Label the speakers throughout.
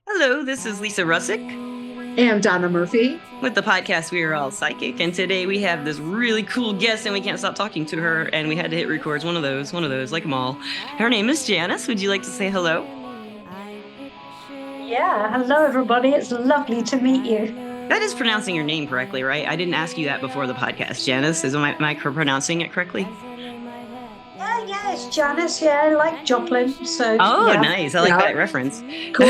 Speaker 1: Hello, this is Lisa Russick
Speaker 2: And Donna Murphy.
Speaker 1: with the podcast We Are All Psychic. And today we have this really cool guest, and we can't stop talking to her. And we had to hit record. It's one of those, like them all. Her name is Janis. Would you like to say hello?
Speaker 3: Yeah, hello everybody. It's lovely to meet you.
Speaker 1: That is pronouncing your name correctly, right? I didn't ask you that before the podcast. Janis, am I pronouncing it correctly?
Speaker 3: Yeah, it's Janice. Yeah, I like Joplin. So
Speaker 1: Oh,
Speaker 3: yeah.
Speaker 1: nice. I like
Speaker 2: Yeah,
Speaker 1: that reference.
Speaker 2: cool.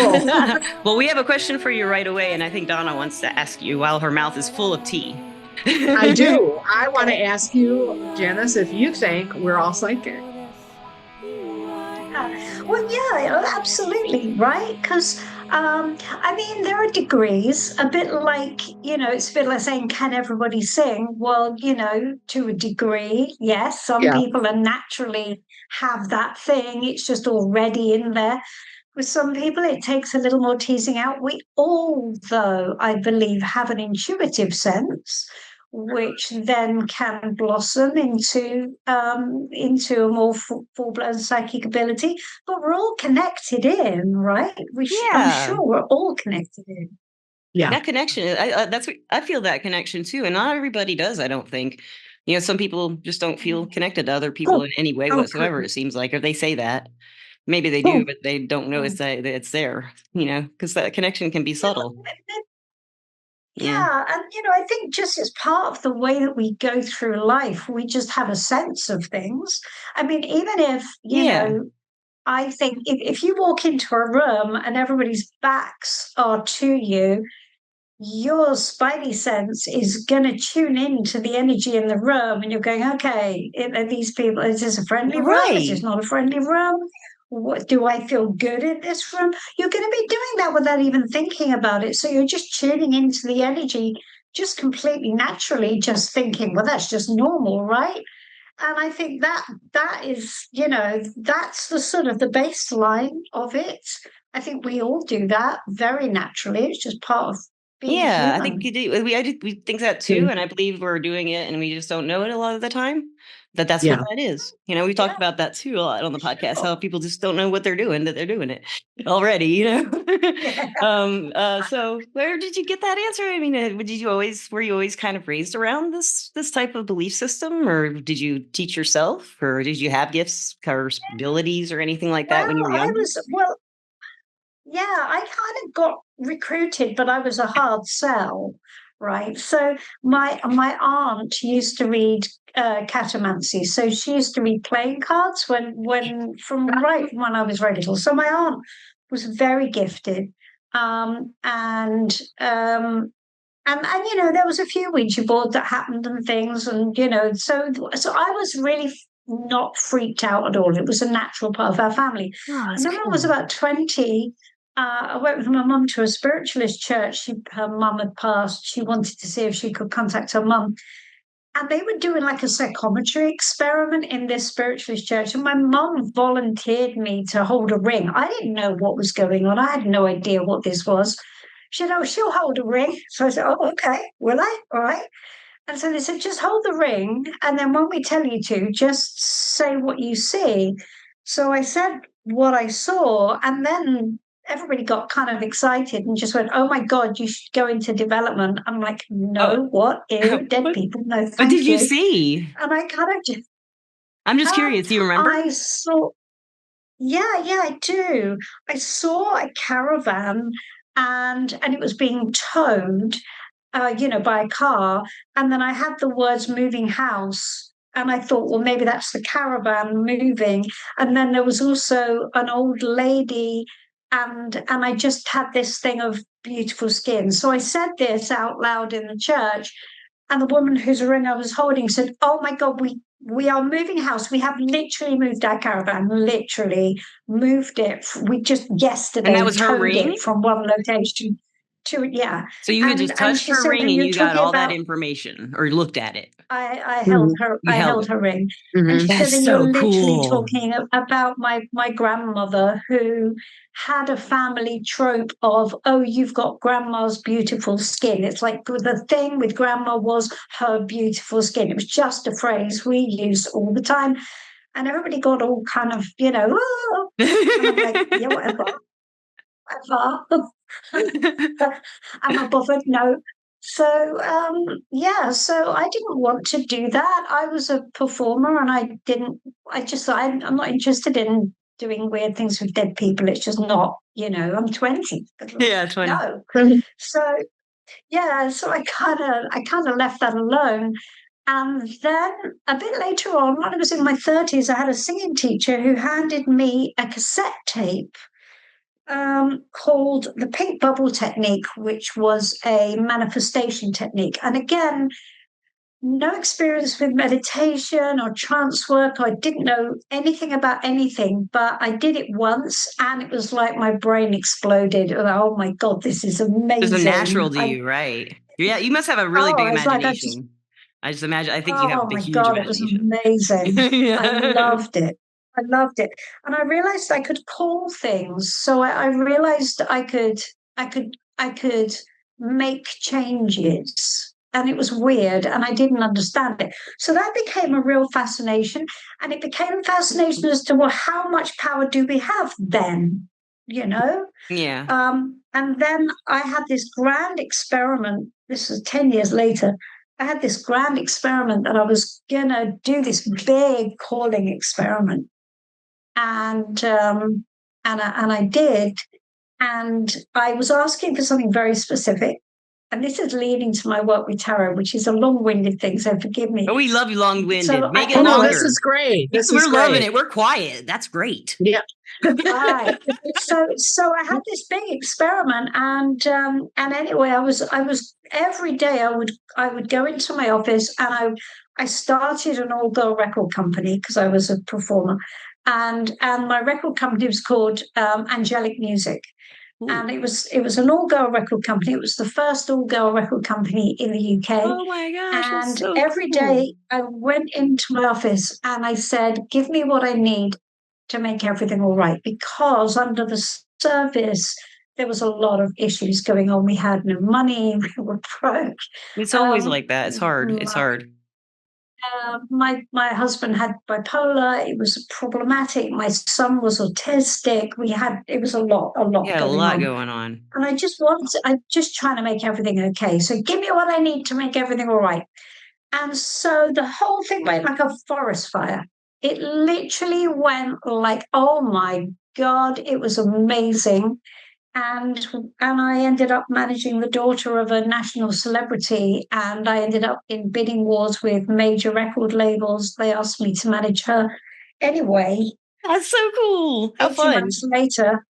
Speaker 1: Well, we have a question for you right away, and I think Donna wants to ask you while her mouth is full of tea.
Speaker 2: I do. I want to
Speaker 3: Okay.
Speaker 2: ask you, Janice, if you think we're all psychic.
Speaker 3: Well, yeah, absolutely, right? Because I mean, there are degrees. A bit like it's a bit like saying, "Can everybody sing?" Well, to a degree, yes. Some
Speaker 2: Yeah.
Speaker 3: people are naturally have that thing. It's just already in there. With some people, it takes a little more teasing out. We all, though, I believe, have an intuitive sense, which then can blossom into a more full-blown psychic ability. But we're all connected in, right? I'm
Speaker 1: Yeah.
Speaker 3: sure we're all connected in.
Speaker 2: Yeah.
Speaker 1: That connection, that's what I feel, that connection too. And not everybody does, I don't think. Some people just don't feel connected to other people
Speaker 3: Oh,
Speaker 1: in any way
Speaker 3: oh,
Speaker 1: whatsoever, it seems like, or they say that. Maybe they do,
Speaker 3: oh.
Speaker 1: but they don't know that it's there, because that connection can be subtle. Yeah.
Speaker 3: Yeah, and I think just as part of the way that we go through life, we just have a sense of things. I mean, even if,
Speaker 1: Yeah.
Speaker 3: I think if you walk into a room and everybody's backs are to you, your spidey sense is going to tune into the energy in the room and you're going, okay, are these people, is this a friendly room? Is this
Speaker 1: Right.
Speaker 3: not a friendly room? What do I feel good in this room? You're going to be doing that without even thinking about it. So you're just tuning into the energy just completely naturally, just thinking, well, that's just normal, right? And I think that is, that's the sort of the baseline of it. I think we all do that very naturally. It's just part of being
Speaker 1: Yeah, I think
Speaker 3: human.
Speaker 1: you do. We think that too, and I believe we're doing it, and we just don't know it a lot of the time. That's what
Speaker 2: Yeah.
Speaker 1: that is. We talked
Speaker 3: Yeah,
Speaker 1: about that too a lot on the podcast.
Speaker 3: sure.
Speaker 1: How people just don't know what they're doing, that they're doing it already.
Speaker 3: Yeah.
Speaker 1: So where did you get that answer? I mean, were you always kind of raised around this type of belief system, or did you teach yourself, or did you have gifts or abilities or anything like that when you were young?
Speaker 3: Yeah, I kind of got recruited, but I was a hard sell, right? So my aunt used to read catamancy, so she used to read playing cards from when I was very little. So my aunt was very gifted, and and there was a few Ouija boards that happened and things, and so I was really not freaked out at all. It was a natural part of our family.
Speaker 1: Oh,
Speaker 3: And
Speaker 1: that's
Speaker 3: then when I was
Speaker 1: cool.
Speaker 3: about 20, I went with my mum to a spiritualist church. Her mum had passed. She wanted to see if she could contact her mum. And they were doing like a psychometry experiment in this spiritualist church. And my mum volunteered me to hold a ring. I didn't know what was going on. I had no idea what this was. She said, "Oh, she'll hold a ring." So I said, "Oh, okay. Will I? All right." And so they said, "Just hold the ring. And then when we tell you to, just say what you see." So I said what I saw. And then everybody got kind of excited and just went, "Oh my God, you should go into development." I'm like,
Speaker 1: Oh,
Speaker 3: "No, what? Ew, dead
Speaker 1: what
Speaker 3: people. No,
Speaker 1: what did
Speaker 3: thank
Speaker 1: you
Speaker 3: you."
Speaker 1: see?
Speaker 3: And I kind of just,
Speaker 1: I'm just
Speaker 3: um,
Speaker 1: curious. Do you remember?
Speaker 3: I saw, yeah, I do. I saw a caravan and it was being towed by a car. And then I had the words moving house. And I thought, well, maybe that's the caravan moving. And then there was also an old lady, and I just had this thing of beautiful skin. So I said this out loud in the church, and the woman whose ring I was holding said, "Oh my God, we are moving house. We have literally moved our caravan, literally moved it. We just
Speaker 1: And that
Speaker 3: yesterday
Speaker 1: was her
Speaker 3: towed
Speaker 1: ring?
Speaker 3: it from one location to, yeah."
Speaker 1: So you had
Speaker 3: And
Speaker 1: just
Speaker 3: and
Speaker 1: touched
Speaker 3: she
Speaker 1: her
Speaker 3: said,
Speaker 1: ring
Speaker 3: "And
Speaker 1: and
Speaker 3: you're
Speaker 1: you got
Speaker 3: talking
Speaker 1: all that
Speaker 3: about."
Speaker 1: information or looked at it.
Speaker 3: I held
Speaker 2: Mhm.
Speaker 3: her.
Speaker 1: You
Speaker 3: I
Speaker 1: held
Speaker 3: held
Speaker 1: it.
Speaker 3: her ring, and
Speaker 2: Mhm.
Speaker 3: she said,
Speaker 1: That's
Speaker 3: "And you're
Speaker 1: so
Speaker 3: literally
Speaker 1: cool.
Speaker 3: talking about my grandmother who had a family trope of, oh, you've got grandma's beautiful skin." It's like the thing with grandma was her beautiful skin. It was just a phrase we used all the time, and everybody got all kind of, "Oh," and I'm like, "Yeah, whatever, whatever." Am I bothered? No. So yeah, so I didn't want to do that. I was a performer and I'm not interested in doing weird things with dead people. It's just not, I'm 20.
Speaker 1: Yeah, 20.
Speaker 3: No. So yeah, so I kind of left that alone. And then a bit later on, when I was in my 30s, I had a singing teacher who handed me a cassette tape called the pink bubble technique, which was a manifestation technique. And again, no experience with meditation or trance work. I didn't know anything about anything, but I did it once and it was like my brain exploded. Oh my God, this is
Speaker 1: It's a
Speaker 3: amazing.
Speaker 1: natural to you, right? Yeah, you must have a really big
Speaker 3: Oh, it's like
Speaker 1: imagination. I just imagine, I think you have
Speaker 3: oh
Speaker 1: the
Speaker 3: my
Speaker 1: huge
Speaker 3: God, it was
Speaker 1: imagination.
Speaker 3: amazing. I
Speaker 1: Yeah.
Speaker 3: loved it. I loved it. And I realized I could call things. So I realized I could make changes. And it was weird and I didn't understand it. So that became a real fascination. And it became a fascination as to, well, how much power do we have then? You know?
Speaker 1: Yeah.
Speaker 3: And then I had this grand experiment. This was 10 years later. I had this grand experiment that I was going to do this big calling experiment. And I did. And I was asking for something very specific. And this is leading to my work with tarot, which is a long-winded thing, so forgive me.
Speaker 1: But we love you long-winded.
Speaker 3: So
Speaker 1: Make
Speaker 3: I
Speaker 1: it
Speaker 2: Oh no,
Speaker 1: longer.
Speaker 2: this is great. This is
Speaker 1: We're loving
Speaker 2: great.
Speaker 1: it. We're quiet. That's great.
Speaker 2: Yeah.
Speaker 3: Right. So I had this big experiment, and anyway, I was every day I would go into my office, and I started an all girl record company because I was a performer, and my record company was called Angelic Music.
Speaker 1: Ooh.
Speaker 3: And it was an all girl record company. It was the first all girl record company in the UK.
Speaker 1: Oh my gosh, that's
Speaker 3: And
Speaker 1: so
Speaker 3: every
Speaker 1: cool.
Speaker 3: day I went into my office and I said, "Give me what I need to make everything all right." Because under the surface, there was a lot of issues going on. We had no money, we were broke.
Speaker 1: It's always like that. It's hard. It's hard.
Speaker 3: My husband had bipolar. It was problematic. My son was autistic. It was a lot
Speaker 1: You had a
Speaker 3: going
Speaker 1: lot
Speaker 3: on.
Speaker 1: going on.
Speaker 3: And I'm just trying to make everything okay. So give me what I need to make everything all right. And so the whole thing went like a forest fire. It literally went like, oh my God, it was amazing. And and I ended up managing the daughter of a national celebrity, and I ended up in bidding wars with major record labels. They asked me to manage her. Anyway,
Speaker 1: That's so cool. How
Speaker 3: 18
Speaker 1: fun.
Speaker 3: months later,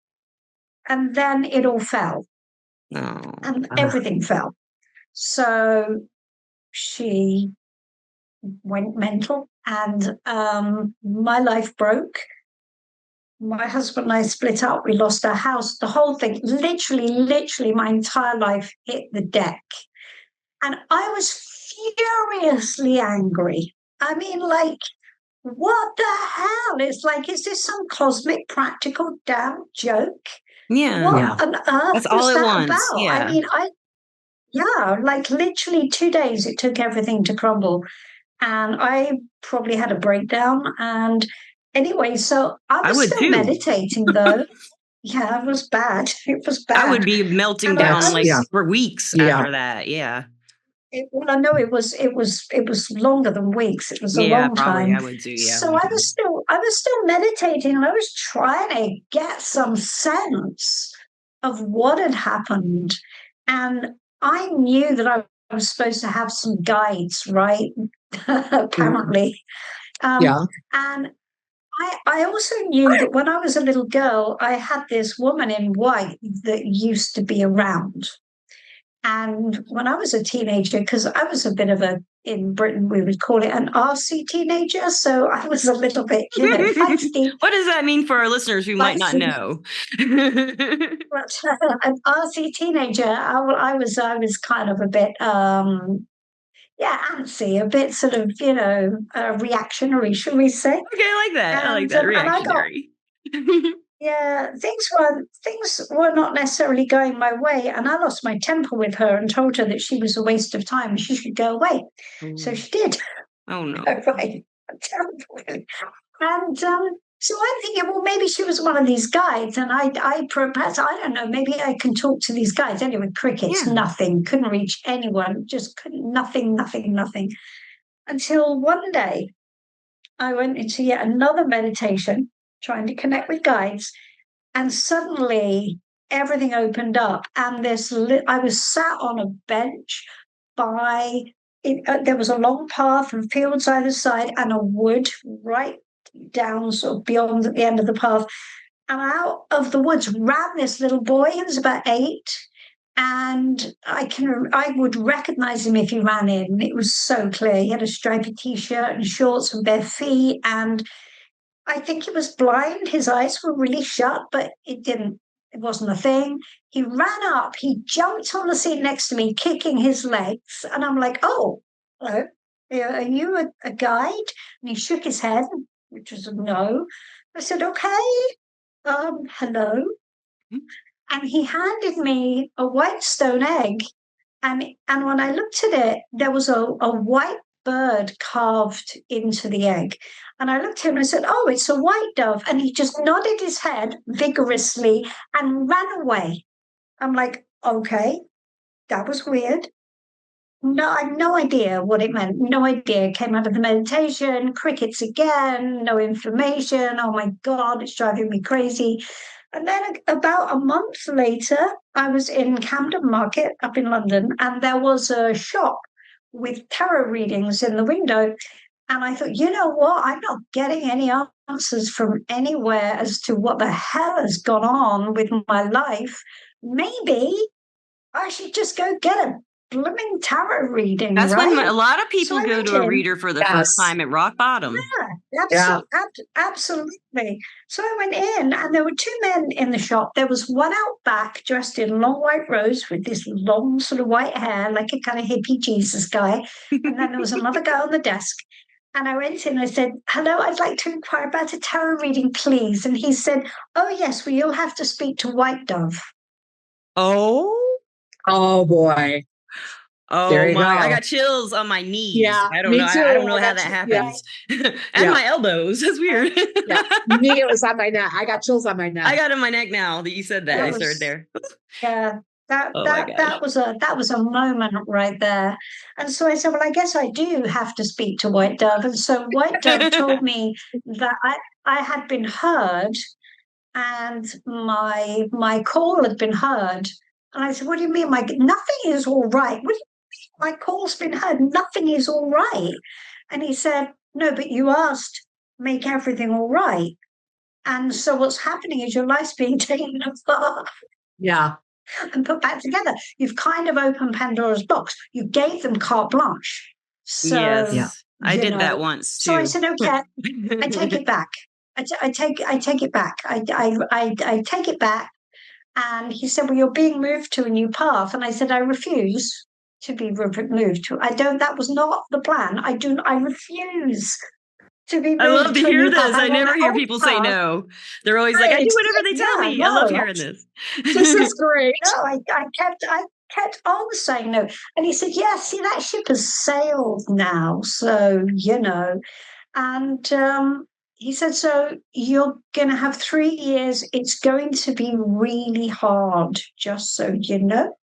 Speaker 3: and then it all fell.
Speaker 1: Oh.
Speaker 3: And everything fell. So she went mental, and my life broke. My husband and I split up. We lost our house. The whole thing, literally, my entire life hit the deck. And I was furiously angry. I mean, like, what the hell? It's like, is this some cosmic practical damn joke?
Speaker 1: Yeah.
Speaker 3: What on earth
Speaker 1: That's all
Speaker 3: was
Speaker 1: at
Speaker 3: that
Speaker 1: once.
Speaker 3: about? I
Speaker 1: Yeah.
Speaker 3: mean, yeah, like literally 2 days it took everything to crumble. And I probably had a breakdown. And anyway, so I
Speaker 1: I
Speaker 3: was
Speaker 1: would
Speaker 3: still
Speaker 1: too.
Speaker 3: meditating though. Yeah, it was bad. It was
Speaker 1: I would
Speaker 3: bad.
Speaker 1: be melting
Speaker 3: And
Speaker 1: down
Speaker 3: I
Speaker 1: like
Speaker 3: was
Speaker 1: for weeks
Speaker 2: Yeah.
Speaker 1: after that. Yeah.
Speaker 3: well, I know it was longer than weeks. It was a
Speaker 1: Yeah,
Speaker 3: long
Speaker 1: probably.
Speaker 3: time.
Speaker 1: I would too. Yeah.
Speaker 3: So I was still meditating and I was trying to get some sense of what had happened. And I knew that I was supposed to have some guides, right? Apparently.
Speaker 2: Yeah.
Speaker 3: And I also knew that when I was a little girl, I had this woman in white that used to be around. And when I was a teenager, because I was a bit of in Britain, we would call it an RC teenager. So I was a little bit, feisty.
Speaker 1: What does that mean for our listeners who might not
Speaker 3: Feisty.
Speaker 1: know?
Speaker 3: But an RC teenager, I was kind of a bit, yeah, antsy, a bit sort of, reactionary, shall we say?
Speaker 1: Okay, I like that. I like
Speaker 3: And
Speaker 1: that.
Speaker 3: and I got
Speaker 1: Reactionary.
Speaker 3: yeah, things were not necessarily going my way, and I lost my temper with her and told her that she was a waste of time. She should go away. So she did.
Speaker 1: Oh no.
Speaker 3: Right, terrible. And So I'm thinking, well, maybe she was one of these guides, and perhaps, I don't know, maybe I can talk to these guides. Anyway, crickets,
Speaker 1: Yeah.
Speaker 3: nothing, couldn't reach anyone, just couldn't, nothing, nothing, nothing. Until one day I went into yet another meditation, trying to connect with guides, and suddenly everything opened up. And I was sat on a bench by there was a long path and fields either side, and a wood right down sort of beyond the end of the path. And out of the woods ran this little boy. He was about 8. And I would recognize him if he ran in. It was so clear. He had a stripy t-shirt and shorts with bare feet, and I think he was blind. His eyes were really shut, but it wasn't a thing. He ran up, he jumped on the seat next to me, kicking his legs. And I'm like, oh, hello. Are you a guide? And he shook his head, which was a no. I said, okay, hello. And he handed me a white stone egg. And when I looked at it, there was a white bird carved into the egg. And I looked at him and I said, oh, it's a white dove. And he just nodded his head vigorously and ran away. I'm like, okay, that was weird. No, I had no idea what it meant. No idea. Came out of the meditation, crickets again, no information. Oh my God, it's driving me crazy. And then about a month later, I was in Camden Market up in London, and there was a shop with tarot readings in the window. And I thought, you know what? I'm not getting any answers from anywhere as to what the hell has gone on with my life. Maybe I should just go get a blooming tarot reading,
Speaker 1: That's
Speaker 3: right?
Speaker 1: when a lot of people
Speaker 3: So I
Speaker 1: go
Speaker 3: went
Speaker 1: to a
Speaker 3: in.
Speaker 1: reader for the
Speaker 2: Yes.
Speaker 1: first time at rock bottom.
Speaker 3: Yeah, absolutely. So I went in, and there were 2 men in the shop. There was one out back dressed in long white robes with this long sort of white hair, like a kind of hippie Jesus guy. And then there was another guy on the desk. And I went in and I said, hello, I'd like to inquire about a tarot reading, please. And he said, oh, yes, well, you'll have to speak to White Dove.
Speaker 1: Oh,
Speaker 2: Oh boy. There
Speaker 1: oh
Speaker 2: you
Speaker 1: my! I
Speaker 2: go.
Speaker 1: got chills on my knees.
Speaker 2: Yeah,
Speaker 1: I don't
Speaker 2: me
Speaker 1: know.
Speaker 2: too.
Speaker 1: I don't know
Speaker 2: I
Speaker 1: how
Speaker 2: got
Speaker 1: that
Speaker 2: yeah,
Speaker 1: happens. And
Speaker 2: yeah,
Speaker 1: my elbows. That's weird.
Speaker 2: yeah. Me, it was on my neck. I got chills on my
Speaker 1: I
Speaker 2: neck.
Speaker 1: got in my neck now that you said that.
Speaker 3: That
Speaker 1: I started
Speaker 3: was
Speaker 1: there.
Speaker 3: Yeah,
Speaker 1: Oh my gosh.
Speaker 3: that was a moment right there. And so I said, well, I guess I do have to speak to White Dove. And so White Dove told me that I had been heard, and my call had been heard. And I said, what do you mean? Nothing is all right. What do you mean my call's been heard? Nothing is all right. And he said, no, but you asked, make everything all right. And so what's happening is your life's being taken apart
Speaker 2: Yeah.
Speaker 3: and put back together. You've kind of opened Pandora's box. You gave them carte blanche. So,
Speaker 2: Yeah.
Speaker 1: Yes, I did that once
Speaker 3: so I
Speaker 1: too.
Speaker 3: said, okay, I take it back. I take it back. I take it back. And he said, well, you're being moved to a new path. And I said, I refuse to be moved to. I don't, that was not the plan. I refuse to be
Speaker 1: I love
Speaker 3: moved
Speaker 1: to
Speaker 3: to a
Speaker 1: hear
Speaker 3: new path.
Speaker 1: this. I
Speaker 3: I'm on
Speaker 1: never
Speaker 3: the
Speaker 1: hear
Speaker 3: old
Speaker 1: people say
Speaker 3: path.
Speaker 1: no. They're always like, I do
Speaker 3: Right.
Speaker 1: whatever they tell
Speaker 3: Yeah,
Speaker 1: me. I love
Speaker 3: no,
Speaker 1: hearing this.
Speaker 2: This is great.
Speaker 3: no, I kept on saying no. And he said, yeah, see, that ship has sailed now. So, and he said, so you're going to have 3 years. It's going to be really hard, just so you know.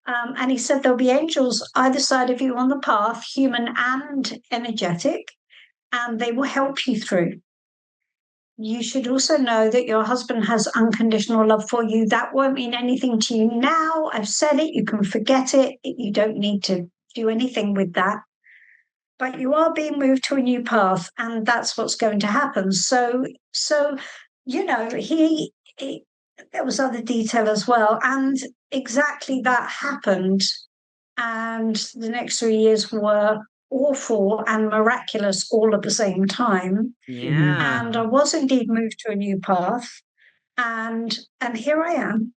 Speaker 3: And he said, there'll be angels either side of you on the path, human and energetic, and they will help you through. You should also know that your husband has unconditional love for you. That won't mean anything to you now. I've said it. You can forget it. You don't need to do anything with that. But you are being moved to a new path, and that's what's going to happen. So he there was other detail as well, and exactly that happened. And the next 3 years were awful and miraculous all at the same time.
Speaker 2: Mhm.
Speaker 1: Yeah.
Speaker 3: And I was indeed moved to a new path, and here I am.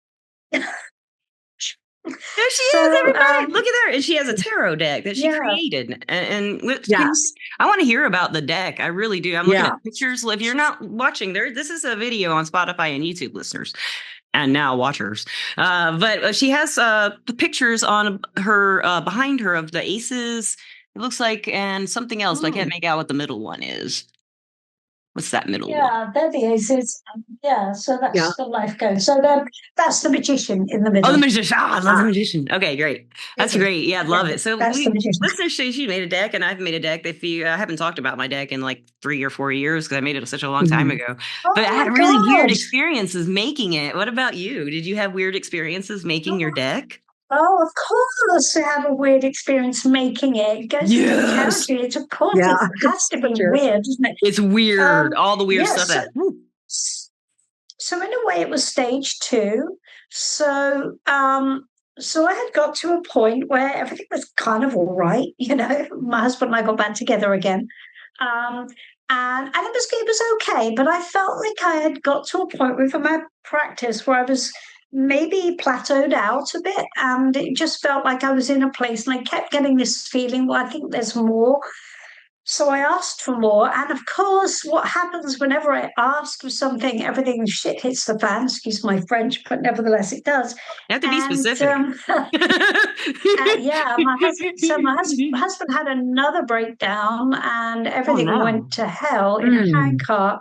Speaker 1: There she is,
Speaker 3: So
Speaker 1: everybody. Look at her. And she has a tarot deck that she
Speaker 3: yeah,
Speaker 1: created.
Speaker 2: Yes.
Speaker 1: I want to hear about the deck. I really do. I'm looking
Speaker 2: Yeah.
Speaker 1: at pictures. If you're not watching there, this is a video on Spotify and YouTube listeners and now watchers. But she has the pictures on her behind her of the aces, it looks like, and something else, but I can't make out what the middle one is. What's that middle one?
Speaker 3: Yeah, they're the aces. Yeah, so
Speaker 2: Yeah.
Speaker 3: that's the life goes. So that's the magician in the
Speaker 1: Oh, the
Speaker 3: middle.
Speaker 1: magician. Ah, I love the magician. Okay, great. That's
Speaker 3: Okay.
Speaker 1: great. Yeah, I love
Speaker 3: Yeah,
Speaker 1: it. So
Speaker 3: that's the
Speaker 1: we
Speaker 3: magician.
Speaker 1: listeners say she made a deck, and I've made a deck. If you I haven't talked about my deck in like 3 or 4 years because I made it such a long time
Speaker 2: Mhm.
Speaker 1: ago. But I
Speaker 3: Oh
Speaker 1: had
Speaker 3: my
Speaker 1: really weird
Speaker 3: God.
Speaker 1: experiences making it. What about you? Did you have weird experiences making your deck?
Speaker 3: Oh, of course, I have a weird experience making it. It goes with the
Speaker 1: Yes.
Speaker 3: territory. It's of course
Speaker 2: Yeah.
Speaker 3: it has to be
Speaker 2: Sure.
Speaker 3: weird, isn't it?
Speaker 1: It's weird. All the weird stuff
Speaker 3: Yes.
Speaker 1: that.
Speaker 3: So in a way, it was stage two. So so I had got to a point where everything was kind of all right. My husband and I got back together again. Um, and it was okay, but I felt like I had got to a point with my practice where I was maybe plateaued out a bit, and it just felt like I was in a place, and I kept getting this feeling, well, I think there's more. So I asked for more, and of course, what happens whenever I ask for something, everything shit hits the fan. Excuse my French, but nevertheless, it does.
Speaker 1: You have to be
Speaker 3: And
Speaker 1: specific.
Speaker 3: yeah, my husband had another breakdown, and
Speaker 1: Oh
Speaker 3: everything went
Speaker 1: no.
Speaker 3: to hell in a
Speaker 2: Mm.
Speaker 3: handcart.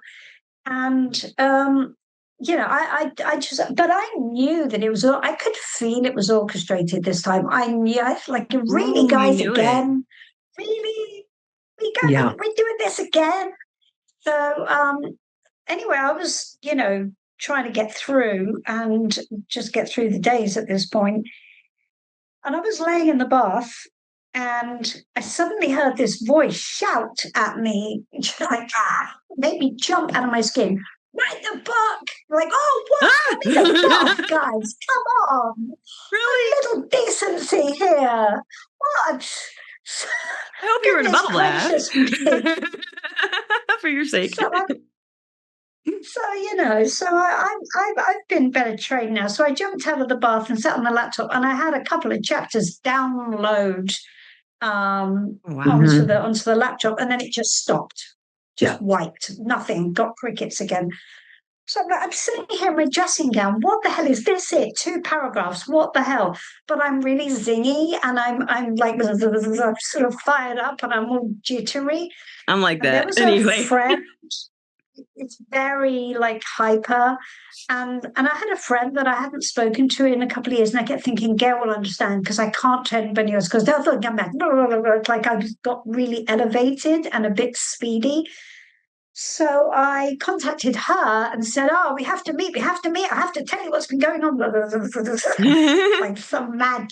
Speaker 3: And I just, but I knew that it was. I could feel it was orchestrated this time. I knew, I was like, really,
Speaker 1: Ooh, you
Speaker 3: guys,
Speaker 1: knew it.
Speaker 3: again, really,
Speaker 2: Yeah.
Speaker 3: we're doing this again. So anyway, I was, trying to get through and just get through the days at this point. And I was laying in the bath and I suddenly heard this voice shout at me, like, made me jump out of my skin. Write the book! Like, oh, what?
Speaker 1: Ah!
Speaker 3: Write the book, guys. Come on.
Speaker 1: Really?
Speaker 3: A little decency here. What?
Speaker 1: I hope you were in a
Speaker 3: Goodness
Speaker 1: bubble bath
Speaker 3: gracious me.
Speaker 1: for your sake.
Speaker 3: So I I've been better trained now. So I jumped out of the bath and sat on the laptop, and I had a couple of chapters download
Speaker 1: Wow.
Speaker 3: onto
Speaker 2: Mhm.
Speaker 3: the laptop, and then it just stopped,
Speaker 2: Yeah.
Speaker 3: just wiped, nothing, got crickets again. So I'm sitting here in my dressing gown. What the hell is this? It 2 paragraphs. What the hell? But I'm really zingy, and I'm like sort of fired up, and I'm all jittery.
Speaker 1: I'm like
Speaker 3: And there
Speaker 1: that.
Speaker 3: was a
Speaker 1: Anyway.
Speaker 3: friend. It's very like hyper. And I had a friend that I hadn't spoken to in a couple of years, and I kept thinking, Gail will understand because I can't tell anybody else because they'll think I'm back. It's like I just got really elevated and a bit speedy. So I contacted her and said, "Oh, we have to meet. We have to meet. I have to tell you what's been going on." Like some mad.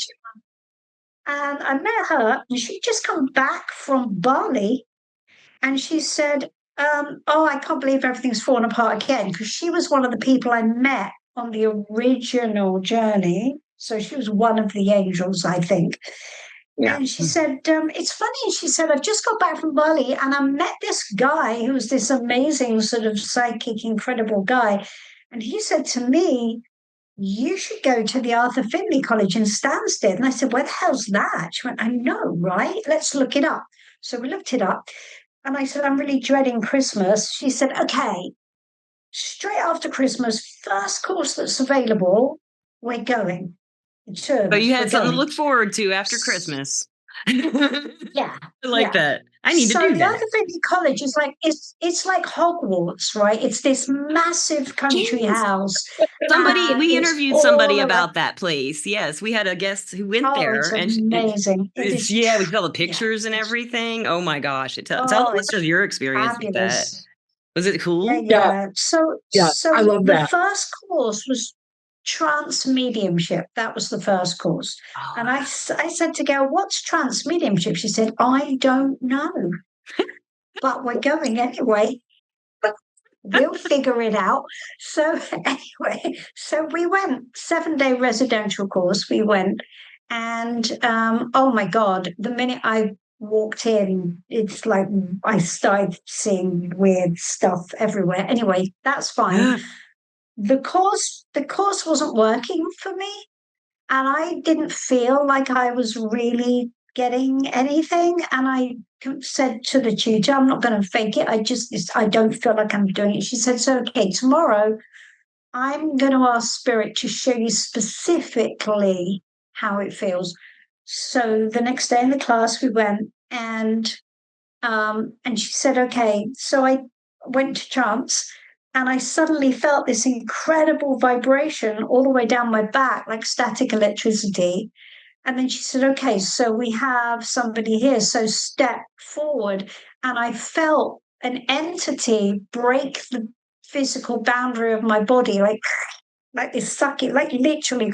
Speaker 3: And I met her, and she'd just come back from Bali, and she said, "Oh, I can't believe everything's fallen apart again," because she was one of the people I met on the original journey. So she was one of the angels, I think.
Speaker 2: Yeah.
Speaker 3: And she said, "It's funny." She said, "I've just got back from Bali and I met this guy who was this amazing, sort of psychic, incredible guy. And he said to me, you should go to the Arthur Findlay College in Stansted." And I said, "Where the hell's that?" She went, "I know, right? Let's look it up." So we looked it up. And I said, "I'm really dreading Christmas." She said, "Okay, straight after Christmas, first course that's available, we're going. The two of
Speaker 1: So
Speaker 3: us,
Speaker 1: you
Speaker 3: we're
Speaker 1: had something to
Speaker 3: going."
Speaker 1: look forward to after Christmas. I
Speaker 3: Yeah,
Speaker 1: like
Speaker 3: yeah.
Speaker 1: that. I need to
Speaker 3: So
Speaker 1: do
Speaker 3: the
Speaker 1: that.
Speaker 3: Arthur Findlay College is like it's like Hogwarts, right? It's this massive country
Speaker 1: Yes.
Speaker 3: house,
Speaker 1: Somebody
Speaker 3: and
Speaker 1: we
Speaker 3: it's
Speaker 1: interviewed somebody
Speaker 3: all around.
Speaker 1: about that place. Yes, we had a guest who went
Speaker 3: Oh, it's
Speaker 1: there and
Speaker 3: amazing. It is,
Speaker 1: yeah, we saw the
Speaker 3: yeah,
Speaker 1: pictures and
Speaker 3: it's
Speaker 1: everything. Oh my gosh. Tell the
Speaker 3: oh, it's
Speaker 1: listeners your experience with that.
Speaker 3: fabulous.
Speaker 1: Was it
Speaker 3: Yeah,
Speaker 1: cool?
Speaker 2: Yeah.
Speaker 3: yeah. So,
Speaker 2: Yeah. I
Speaker 3: so
Speaker 2: love
Speaker 3: the
Speaker 2: that.
Speaker 3: first course was trance mediumship. That was the first course.
Speaker 1: Oh,
Speaker 3: And I said to Gail, "What's trance mediumship?" She said, "I don't know, but we're going anyway. We'll figure it out." So anyway, so we went 7-day residential course. We went, and oh my god, the minute I walked in, it's like I started seeing weird stuff everywhere. Anyway, that's fine. The course wasn't working for me, and I didn't feel like I was really getting anything. And I said to the tutor, "I'm not going to fake it. I don't feel like I'm doing it." She said, "So, okay, tomorrow I'm going to ask Spirit to show you specifically how it feels." So the next day in the class, we went, and she said, "Okay." So I went to trance, and I suddenly felt this incredible vibration all the way down my back, like static electricity. And then she said, okay, so we have somebody here. So step forward. And I felt an entity break the physical boundary of my body, like this sucking, like literally,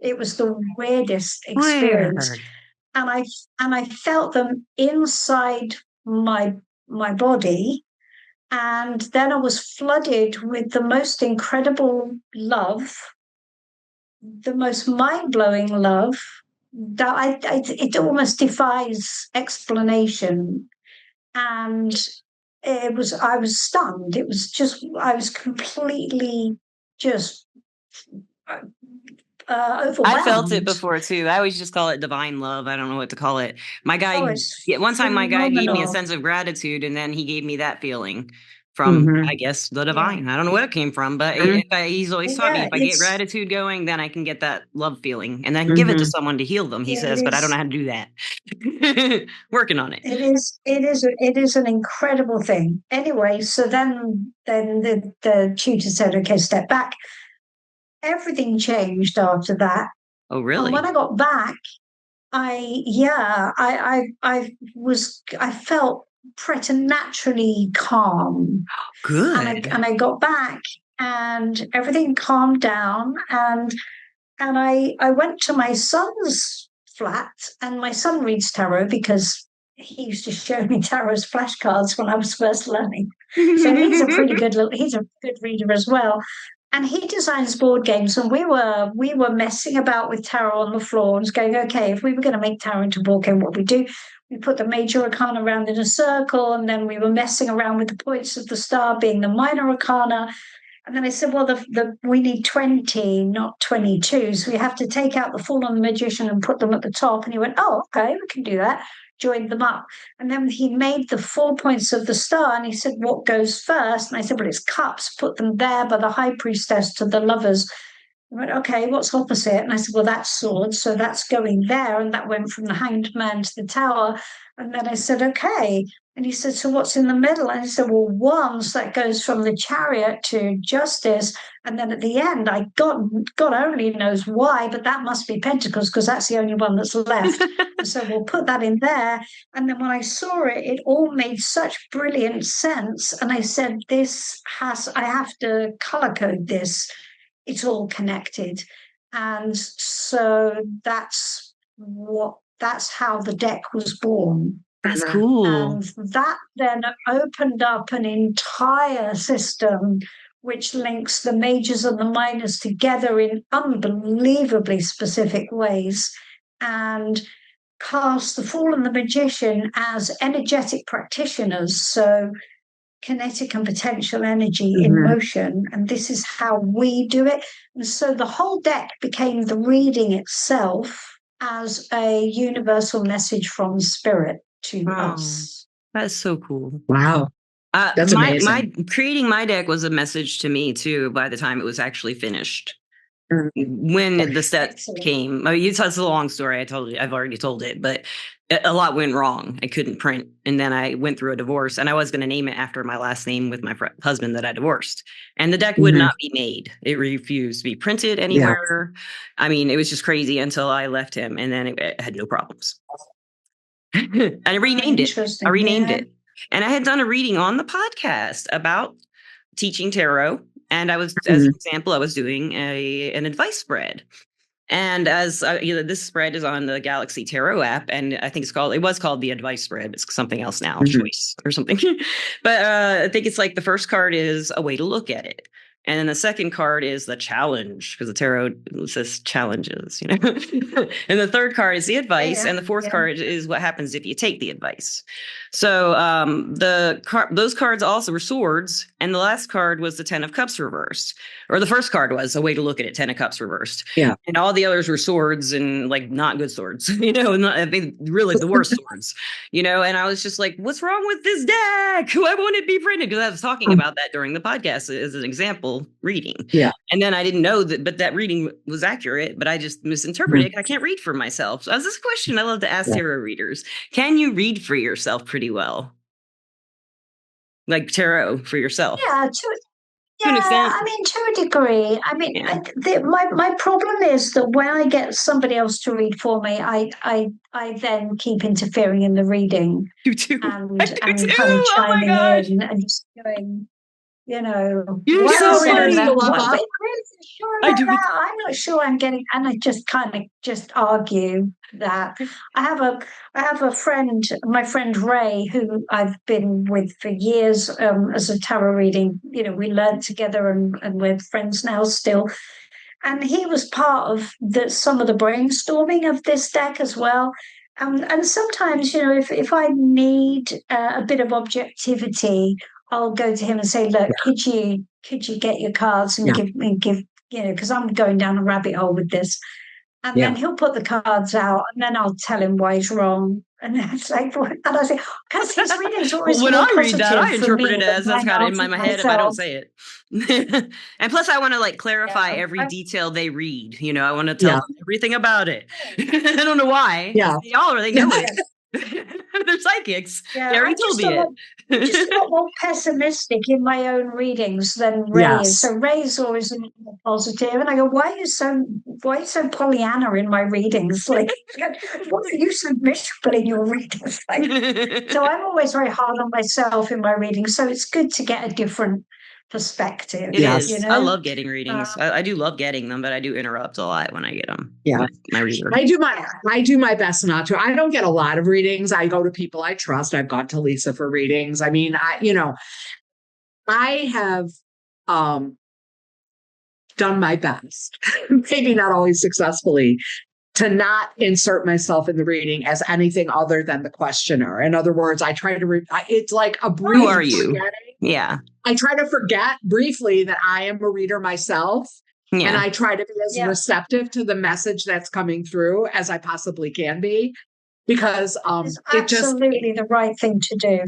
Speaker 3: it was the weirdest experience.
Speaker 1: Weird.
Speaker 3: And I felt them inside my body. And then I was flooded with the most incredible love, the most mind-blowing love that it almost defies explanation. And I was stunned. It was just, I was completely just
Speaker 1: I felt it
Speaker 3: overwhelmed.
Speaker 1: before too. I always just call it divine love. I don't know what to call it. My
Speaker 3: Oh,
Speaker 1: guide,
Speaker 3: it's
Speaker 1: yeah, one time my guide gave me a
Speaker 3: phenomenal.
Speaker 1: sense of gratitude, and then he gave me that feeling from, I guess, the
Speaker 3: Yeah.
Speaker 1: divine. I don't know where it came from, but he's always taught me
Speaker 3: Yeah,
Speaker 1: if I get gratitude going, then I can get that love feeling, and then give it to someone to heal them. He
Speaker 3: it
Speaker 1: says, but I don't know
Speaker 3: is
Speaker 1: how to do that. Working on it.
Speaker 3: it is an incredible thing. Anyway, so then the tutor said, okay, step back. Everything changed after that.
Speaker 1: Oh,
Speaker 3: And when
Speaker 1: really?
Speaker 3: I got back, I felt preternaturally calm.
Speaker 1: Good.
Speaker 3: And I got back and everything calmed down, and I went to my son's flat, and my son reads tarot because he used to show me tarot's flashcards when I was first learning. So he's a good reader as well. And he designs board games, and we were messing about with tarot on the floor and was going, okay, if we were going to make tarot into a board game, what we do? We put the major arcana around in a circle, and then we were messing around with the points of the star being the minor arcana. And then I said, well, we need 20, not 22. So we have to take out the Fool and the Magician and put them at the top. And he went, oh, okay, we can do that. Joined them up. And then he made the 4 points of the star, and he said, what goes first? And I said, well, it's cups. Put them there by the high priestess to the lovers. He went, okay, what's opposite? And I said, well, that's swords. So that's going there. And that went from the hanged man to the tower. And then I said, okay. And he said, so what's in the middle? And I said, well, wands, that goes from the chariot to justice. And then at the end, God only knows why, but that must be pentacles because that's the only one that's left. And so we'll put that in there. And then when I saw it, it all made such brilliant sense. And I said, I have to color code this. It's all connected. And so that's how the deck was born.
Speaker 1: That's cool.
Speaker 3: And that then opened up an entire system which links the majors and the minors together in unbelievably specific ways, and casts the Fool and the Magician as energetic practitioners. So kinetic and potential energy in motion. And this is how we do it. And so the whole deck became the reading itself as a universal message from spirit to
Speaker 1: Oh,
Speaker 3: us.
Speaker 1: that's so cool.
Speaker 2: Wow. That's
Speaker 1: My
Speaker 2: amazing.
Speaker 1: creating my deck was a message to me too by the time it was actually finished. When the set
Speaker 3: Excellent.
Speaker 1: came, I mean, it's a long story. I've already told it, but a lot went wrong. I couldn't print, and then I went through a divorce, and I was going to name it after my last name with my husband that I divorced, and the deck would not be made. It refused to be printed anywhere. I mean, it was just crazy until I left him, and then it had no problems. And I renamed it.
Speaker 3: Interesting.
Speaker 1: And I had done a reading on the podcast about teaching tarot. And I was, as an example, I was doing an advice spread. And as this spread is on the Galaxy Tarot app, and I think it was called the advice spread. It's something else now, choice or something. But I think it's like the first card is a way to look at it. And then the second card is the challenge, because the tarot says challenges, and the third card is the advice, and the fourth card is what happens if you take the advice. So those cards also were swords, and the last card was the 10 of Cups reversed, or the first card was a way to look at it, 10 of Cups reversed.
Speaker 2: Yeah.
Speaker 1: And all the others were swords, and like not good swords, really the worst swords, and I was just like, what's wrong with this deck? Why won't it be printed? Because I was talking about that during the podcast as an example reading.
Speaker 2: Yeah.
Speaker 1: And then I didn't know but that reading was accurate, but I just misinterpreted it. I can't read for myself. So this is a question I love to ask tarot readers. Can you read for yourself pretty well? like tarot for yourself?
Speaker 3: Yeah,
Speaker 1: To an extent.
Speaker 3: I mean, to a degree. I mean,
Speaker 1: Yeah.
Speaker 3: my problem is that when I get somebody else to read for me, I then keep interfering in the reading
Speaker 1: You too. I do
Speaker 3: and
Speaker 1: too.
Speaker 3: kind of
Speaker 1: Oh my
Speaker 3: chiming
Speaker 1: gosh.
Speaker 3: in and just going,
Speaker 1: You're
Speaker 3: why are you
Speaker 1: so
Speaker 3: saying
Speaker 1: funny.
Speaker 3: that?
Speaker 2: love
Speaker 3: What,
Speaker 2: up.
Speaker 3: are you really sure
Speaker 1: I
Speaker 3: about
Speaker 1: do it.
Speaker 3: that? I'm not sure I'm getting, and I just kind of just argue that. I have a I have a friend, my friend Ray, who I've been with for years as a tarot reading. We learned together and we're friends now still. And he was part of some of the brainstorming of this deck as well. And sometimes, if I need a bit of objectivity, I'll go to him and say, "Look, could you get your cards and
Speaker 2: Yeah.
Speaker 3: give because I'm going down a rabbit hole with this." And
Speaker 2: Yeah.
Speaker 3: then he'll put the cards out, and then I'll tell him why he's wrong. And it's like, and I say, because his reading's
Speaker 1: Well,
Speaker 3: always
Speaker 1: when
Speaker 3: more
Speaker 1: I read that, I
Speaker 3: positive for
Speaker 1: interpret
Speaker 3: me
Speaker 1: it
Speaker 3: than
Speaker 1: as that's
Speaker 3: mine
Speaker 1: kind of
Speaker 3: are
Speaker 1: in
Speaker 3: for
Speaker 1: my head if I don't
Speaker 3: myself.
Speaker 1: say it. And plus, I want to like clarify
Speaker 3: Yeah.
Speaker 1: every detail they read. I want to tell
Speaker 2: Yeah.
Speaker 1: them everything about it. I don't know why.
Speaker 2: Yeah.
Speaker 1: They know it. They're psychics.
Speaker 3: Yeah,
Speaker 1: They already told me
Speaker 3: I'm just a
Speaker 1: it.
Speaker 3: lot more pessimistic in my own readings than Ray is. So
Speaker 2: Yes.
Speaker 3: Ray's always a lot more positive, and I go, why are you so Pollyanna in my readings? Like, why are you so miserable in your readings? Like, so I'm always very hard on myself in my readings. So it's good to get a different perspective,
Speaker 1: It
Speaker 2: Yes.
Speaker 1: is. I love getting readings. I do love getting them, but I do interrupt a lot when I get them.
Speaker 2: Yeah.
Speaker 1: With my reader.
Speaker 2: I do my best not to. I don't get a lot of readings. I go to people I trust. I've gone to Lisa for readings. I mean, I have done my best, maybe not always successfully, to not insert myself in the reading as anything other than the questioner. In other words, I try to, it's like a brief.
Speaker 1: Who are you? Yeah.
Speaker 2: I try to forget briefly that I am a reader myself.
Speaker 1: Yeah.
Speaker 2: And I try to be as receptive to the message that's coming through as I possibly can be, because
Speaker 3: it's absolutely the right thing to do.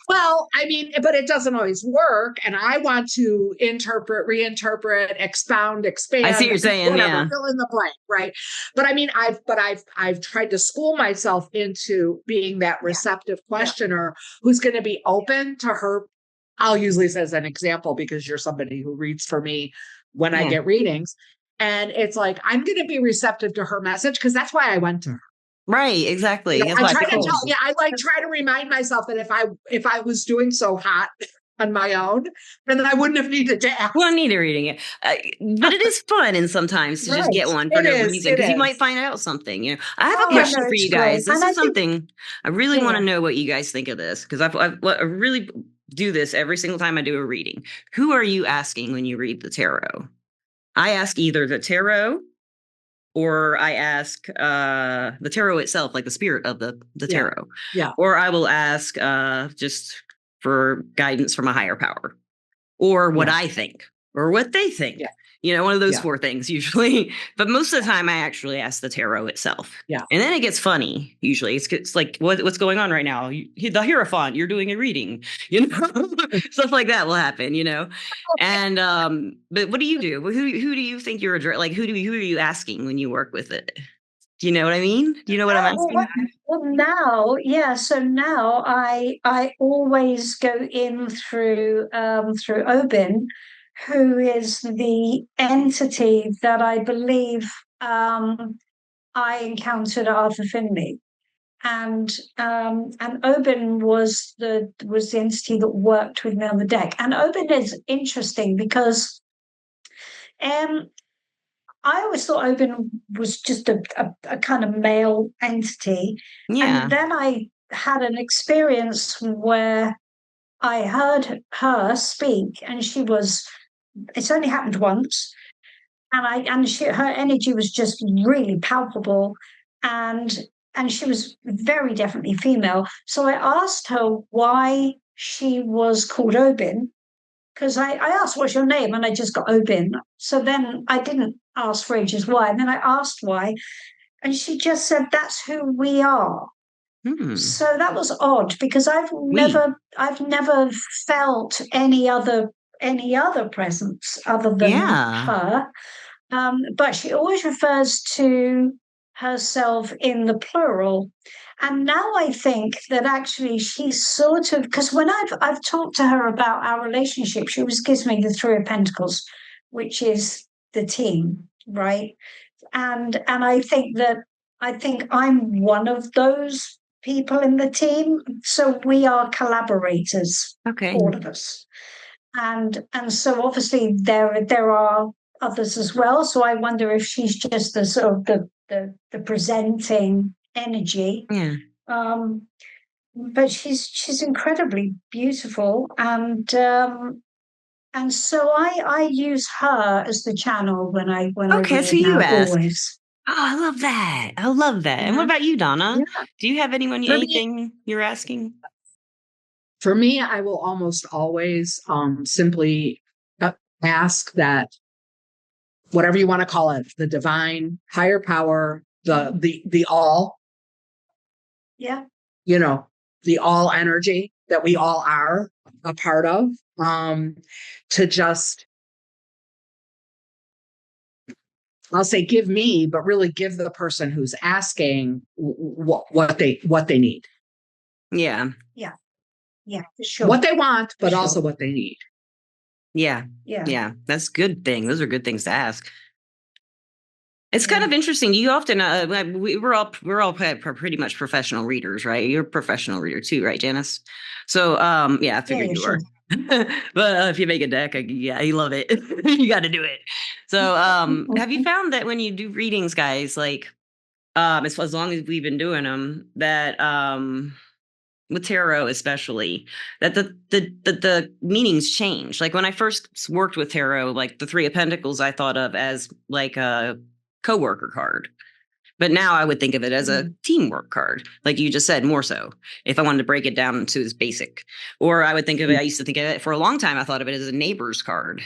Speaker 2: Well, I mean, but it doesn't always work. And I want to interpret, reinterpret, expound, expand.
Speaker 1: I see what you're saying.
Speaker 2: Whatever,
Speaker 1: yeah.
Speaker 2: fill in the blank, right? But I mean, I've tried to school myself into being that receptive questioner who's going to be open to her. I'll use Lisa as an example because you're somebody who reads for me when I get readings. And it's like, I'm going to be receptive to her message because that's why I went to her.
Speaker 1: Right, exactly.
Speaker 2: I try to remind myself that if I was doing so hot on my own, then I wouldn't have needed to ask.
Speaker 1: Well, I need reading it, but it is fun and sometimes to just get one for no reason because you might find out something. I have a question for you guys. This is something I really want to know what you guys think of this because I really do this every single time I do a reading. Who are you asking when you read the tarot? I ask either the tarot. Or I ask the tarot itself, like the spirit of the tarot.
Speaker 2: Yeah.
Speaker 1: Or I will ask just for guidance from a higher power. Or what I think. Or what they think. Yeah. One of those four things usually. But most of the time I actually ask the tarot itself. Yeah. And then it gets funny, usually. It's like, what's going on right now? The Hierophant, you're doing a reading. Stuff like that will happen, And but what do you do? Who do you think you're like? Who are you asking when you work with it? Do you know what I mean? Do you know what I'm asking?
Speaker 3: Well, now, so now I always go in through Obin, who is the entity that I believe I encountered at Arthur Finley. And Obin was the entity that worked with me on the deck. And Obin is interesting because I always thought Obin was just a kind of male entity.
Speaker 1: Yeah.
Speaker 3: And then I had an experience where I heard her speak, and it's only happened once. And her energy was just really palpable. And she was very definitely female. So I asked her why she was called Obin, because I asked, "What's your name?" And I just got Obin. So then I didn't ask for ages why. And then I asked why. And she just said, "That's who we are." So that was odd because I've never felt any other presence other than her. But she always refers to herself in the plural. And now I think that actually she's sort of, because when I've talked to her about our relationship, she always gives me the Three of Pentacles, which is the team, right? And I think I'm one of those people in the team. So we are collaborators,
Speaker 1: Okay.
Speaker 3: all of us. And so obviously there are others as well. So I wonder if she's just the sort of the presenting energy.
Speaker 1: Yeah.
Speaker 3: But she's incredibly beautiful, and so I use her as the channel when I
Speaker 1: Okay, that's who
Speaker 3: read
Speaker 1: you
Speaker 3: now,
Speaker 1: ask.
Speaker 3: always.
Speaker 1: Oh, I love that. I love that. And what about you, Donna?
Speaker 2: Yeah.
Speaker 1: Do you have
Speaker 2: For me,
Speaker 1: anything you're asking?
Speaker 2: I will almost always simply ask that whatever you want to call it, the divine, higher power, the all,
Speaker 3: Yeah,
Speaker 2: you know, the all energy that we all are a part of, to just, I'll say give me, but really give the person who's asking what they need.
Speaker 1: Yeah.
Speaker 3: yeah, yeah, for sure.
Speaker 2: What they want, but
Speaker 3: For
Speaker 2: also
Speaker 3: sure.
Speaker 2: what they need.
Speaker 1: Yeah.
Speaker 3: Yeah.
Speaker 1: Yeah. That's a good thing. Those are good things to ask. It's kind
Speaker 3: Yeah.
Speaker 1: of interesting. You often, we're all pretty much professional readers, right? You're a professional reader too, right, Janice? So, yeah, I figured
Speaker 3: Yeah,
Speaker 1: you
Speaker 3: sure.
Speaker 1: were. But if you make a deck, yeah, you love it. You got to do it. So, have you found that when you do readings, guys, like, as long as we've been doing them, that with tarot especially, that the meanings change. Like when I first worked with tarot, like the Three of Pentacles I thought of as like a coworker card, but now I would think of it as a teamwork card, like you just said, more so if I wanted to break it down to its basic. Or I would think of it, I used to think of it for a long time, I thought of it as a neighbor's card.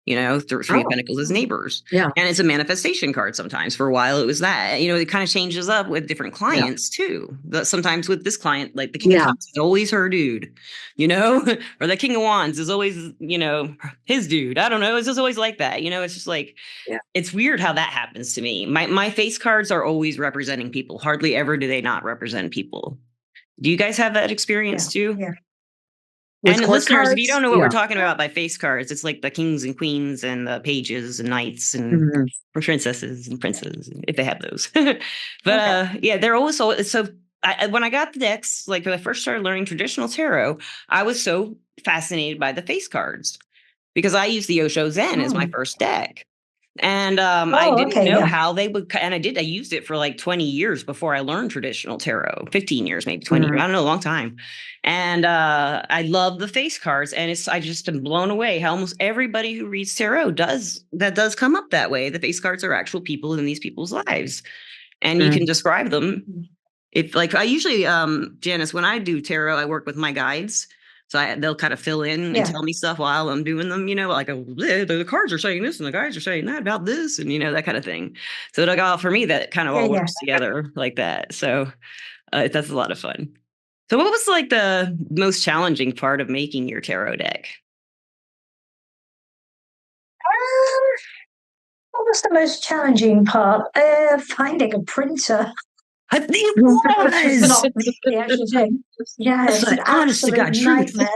Speaker 1: Three of
Speaker 2: Oh,
Speaker 1: Pentacles is neighbors.
Speaker 2: yeah.
Speaker 1: And it's a manifestation card sometimes. For a while, it was that. It kind of changes up with different
Speaker 2: Yeah.
Speaker 1: clients too. Sometimes with this client, like the King of
Speaker 2: Yeah.
Speaker 1: Cups is always her dude, or the King of Wands is always, his dude. I don't know. It's just always like that. It's just like,
Speaker 2: Yeah.
Speaker 1: it's weird how that happens to me. My face cards are always representing people. Hardly ever do they not represent people. Do you guys have that experience too?
Speaker 3: Yeah.
Speaker 2: With
Speaker 1: And
Speaker 2: court
Speaker 1: listeners, if you
Speaker 2: cards,
Speaker 1: don't know what we're
Speaker 2: yeah.
Speaker 1: talking about by face cards, it's like the kings and queens and the pages and knights and
Speaker 2: Mhm.
Speaker 1: princesses and princes, if they have those. But yeah, they're always so. When I got the decks, like when I first started learning traditional tarot, I was so fascinated by the face cards because I used the Osho Zen as my first deck. And I
Speaker 3: Oh,
Speaker 1: didn't
Speaker 3: okay,
Speaker 1: know
Speaker 3: yeah.
Speaker 1: how they would, and I used it for like 20 years before I learned traditional tarot, 15 years, maybe 20 years, I don't know, a long time. And I love the face cards, and I just am blown away how almost everybody who reads tarot does come up that way. The face cards are actual people in these people's lives, and you can describe them. If like I usually, Janice, when I do tarot, I work with my guides. So they'll kind of fill in and tell me stuff while I'm doing them, like the cards are saying this and the guys are saying that about this and, that kind of thing. So like, for me, that kind of all works together like that. So that's a lot of fun. So what was like the most challenging part of making your tarot deck?
Speaker 3: What was the most challenging part? Finding a printer.
Speaker 1: It
Speaker 3: Which was
Speaker 1: was.
Speaker 3: not the actual thing. Yeah,
Speaker 1: That's
Speaker 3: it's an
Speaker 1: the honest to
Speaker 3: absolute
Speaker 1: God truth.
Speaker 3: nightmare.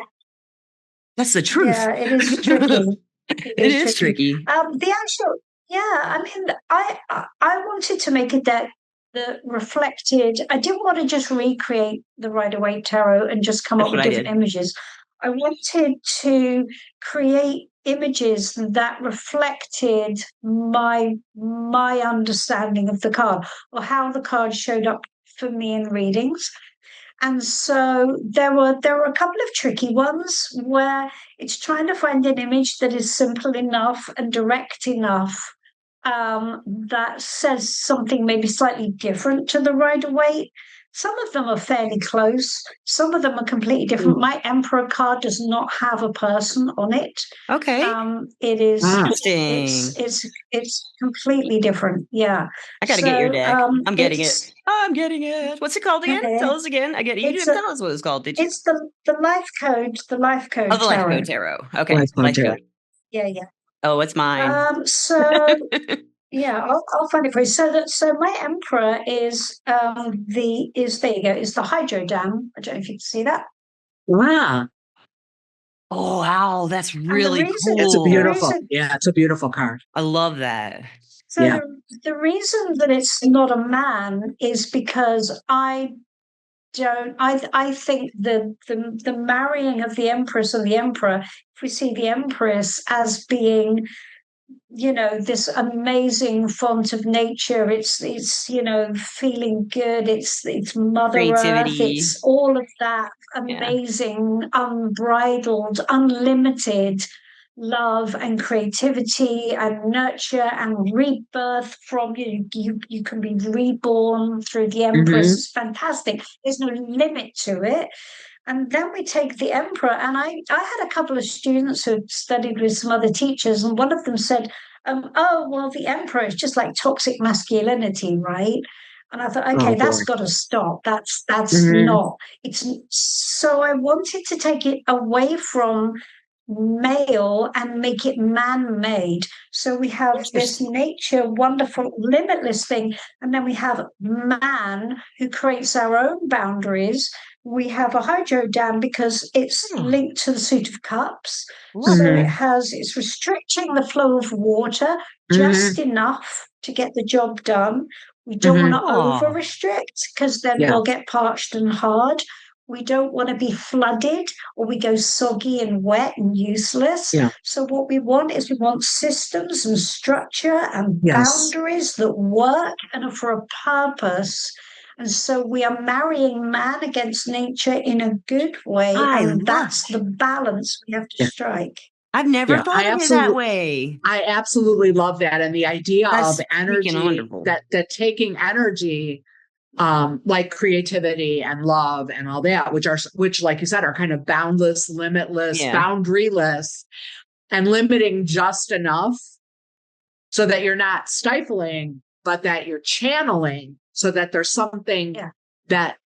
Speaker 1: That's the truth.
Speaker 3: Yeah, it is tricky.
Speaker 1: It is tricky.
Speaker 3: The actual, yeah, I mean, I wanted to make a deck that reflected. I didn't want to just recreate the Rider-Waite tarot and just come
Speaker 1: That's
Speaker 3: up
Speaker 1: what
Speaker 3: with
Speaker 1: I
Speaker 3: different
Speaker 1: did.
Speaker 3: images. I wanted to create images that reflected my understanding of the card or how the card showed up for me in readings. And so there were a couple of tricky ones where it's trying to find an image that is simple enough and direct enough, that says something maybe slightly different to the Rider-Waite. Some of them are fairly close. Some of them are completely different. My Emperor card does not have a person on it.
Speaker 1: Okay.
Speaker 3: It is
Speaker 1: Interesting.
Speaker 3: it's completely different. Yeah.
Speaker 1: I gotta get your deck. I'm getting it. I'm getting it. What's it called again? Tell us again. I get it. You didn't tell us what it's called, did you?
Speaker 3: It's the life code. The life code.
Speaker 1: Oh, the Life
Speaker 3: tarot.
Speaker 1: Code Tarot. Okay. Life Code.
Speaker 3: Yeah, yeah.
Speaker 1: Oh, it's mine.
Speaker 3: So Yeah, I'll find it for you. So my emperor is there you go, is the hydro dam. I don't know if you can see that.
Speaker 2: Wow.
Speaker 1: Oh, wow. That's
Speaker 3: And
Speaker 1: really
Speaker 2: It's a
Speaker 3: the
Speaker 1: cool.
Speaker 2: beautiful,
Speaker 3: reason
Speaker 2: yeah, it's a beautiful card.
Speaker 1: I love that.
Speaker 3: so
Speaker 2: Yeah.
Speaker 3: the reason that it's not a man is because I think the marrying of the empress and the emperor, if we see the empress as being, this amazing font of nature, it's feeling good, it's Mother Earth,
Speaker 1: Creativity.
Speaker 3: it's all of that
Speaker 1: Yeah.
Speaker 3: amazing, unbridled, unlimited love and creativity and nurture and rebirth from you can be reborn through the empress.
Speaker 2: Hmm.
Speaker 3: It's fantastic, there's no limit to it. And then we take the emperor, and I had a couple of students who studied with some other teachers, and one of them said, "Oh, well, the emperor is just like toxic masculinity, right?" And I thought,
Speaker 2: Oh
Speaker 3: okay,
Speaker 2: boy.
Speaker 3: that's got to stop. That's
Speaker 2: Hmm.
Speaker 3: not. It's so I wanted to take it away from male and make it man-made. So we have this
Speaker 1: Interesting.
Speaker 3: nature, wonderful, limitless thing, and then we have man who creates our own boundaries. We have a hydro dam because it's
Speaker 1: Oh,
Speaker 3: linked to the suit of cups.
Speaker 1: love
Speaker 3: So
Speaker 1: that.
Speaker 2: Hmm.
Speaker 3: it's restricting the flow of water
Speaker 2: Hmm.
Speaker 3: just enough to get the job done. We don't want
Speaker 2: Hmm.
Speaker 3: to over
Speaker 1: Oh,
Speaker 3: restrict because then
Speaker 2: Yeah.
Speaker 3: we'll get parched and hard. We don't want to be flooded or we go soggy and wet and useless.
Speaker 2: Yeah.
Speaker 3: So what we want systems and structure and
Speaker 2: Yes.
Speaker 3: boundaries that work and are for a purpose. And so we are marrying man against nature in a good way,
Speaker 1: I
Speaker 3: and
Speaker 1: love
Speaker 3: that's
Speaker 1: it.
Speaker 3: the balance we have to
Speaker 2: Yeah.
Speaker 3: strike.
Speaker 1: I've never
Speaker 2: Yeah.
Speaker 1: thought of it that way.
Speaker 2: I absolutely love that. And the idea of
Speaker 1: That's freaking
Speaker 2: energy,
Speaker 1: wonderful.
Speaker 2: that taking energy, like creativity and love and all that, which, like you said, are kind of boundless, limitless,
Speaker 1: Yeah.
Speaker 2: boundaryless, and limiting just enough so that you're not stifling, but that you're channeling so that there's something
Speaker 3: Yeah.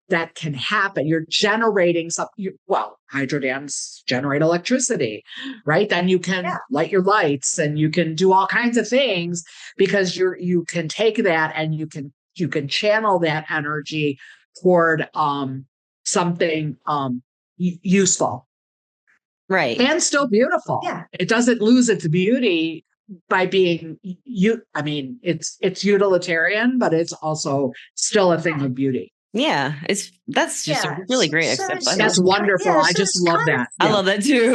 Speaker 2: that can happen. You're generating something. Well, hydro dams generate electricity, right? Then you can
Speaker 3: Yeah.
Speaker 2: light your lights and you can do all kinds of things because you can take that and you can channel that energy toward something useful
Speaker 1: Right.
Speaker 2: and still beautiful.
Speaker 3: Yeah.
Speaker 2: It doesn't lose its beauty by being you. I mean, it's utilitarian, but it's also still a thing of beauty.
Speaker 1: Yeah. That's just a
Speaker 3: Yeah.
Speaker 1: really
Speaker 3: So,
Speaker 1: great
Speaker 3: so
Speaker 1: step. I
Speaker 3: it's,
Speaker 2: That's
Speaker 1: love.
Speaker 3: it's
Speaker 2: wonderful.
Speaker 3: yeah,
Speaker 2: I
Speaker 3: so
Speaker 2: just
Speaker 3: it's
Speaker 2: love
Speaker 3: kind
Speaker 2: that.
Speaker 1: I
Speaker 2: Yeah.
Speaker 1: love that too.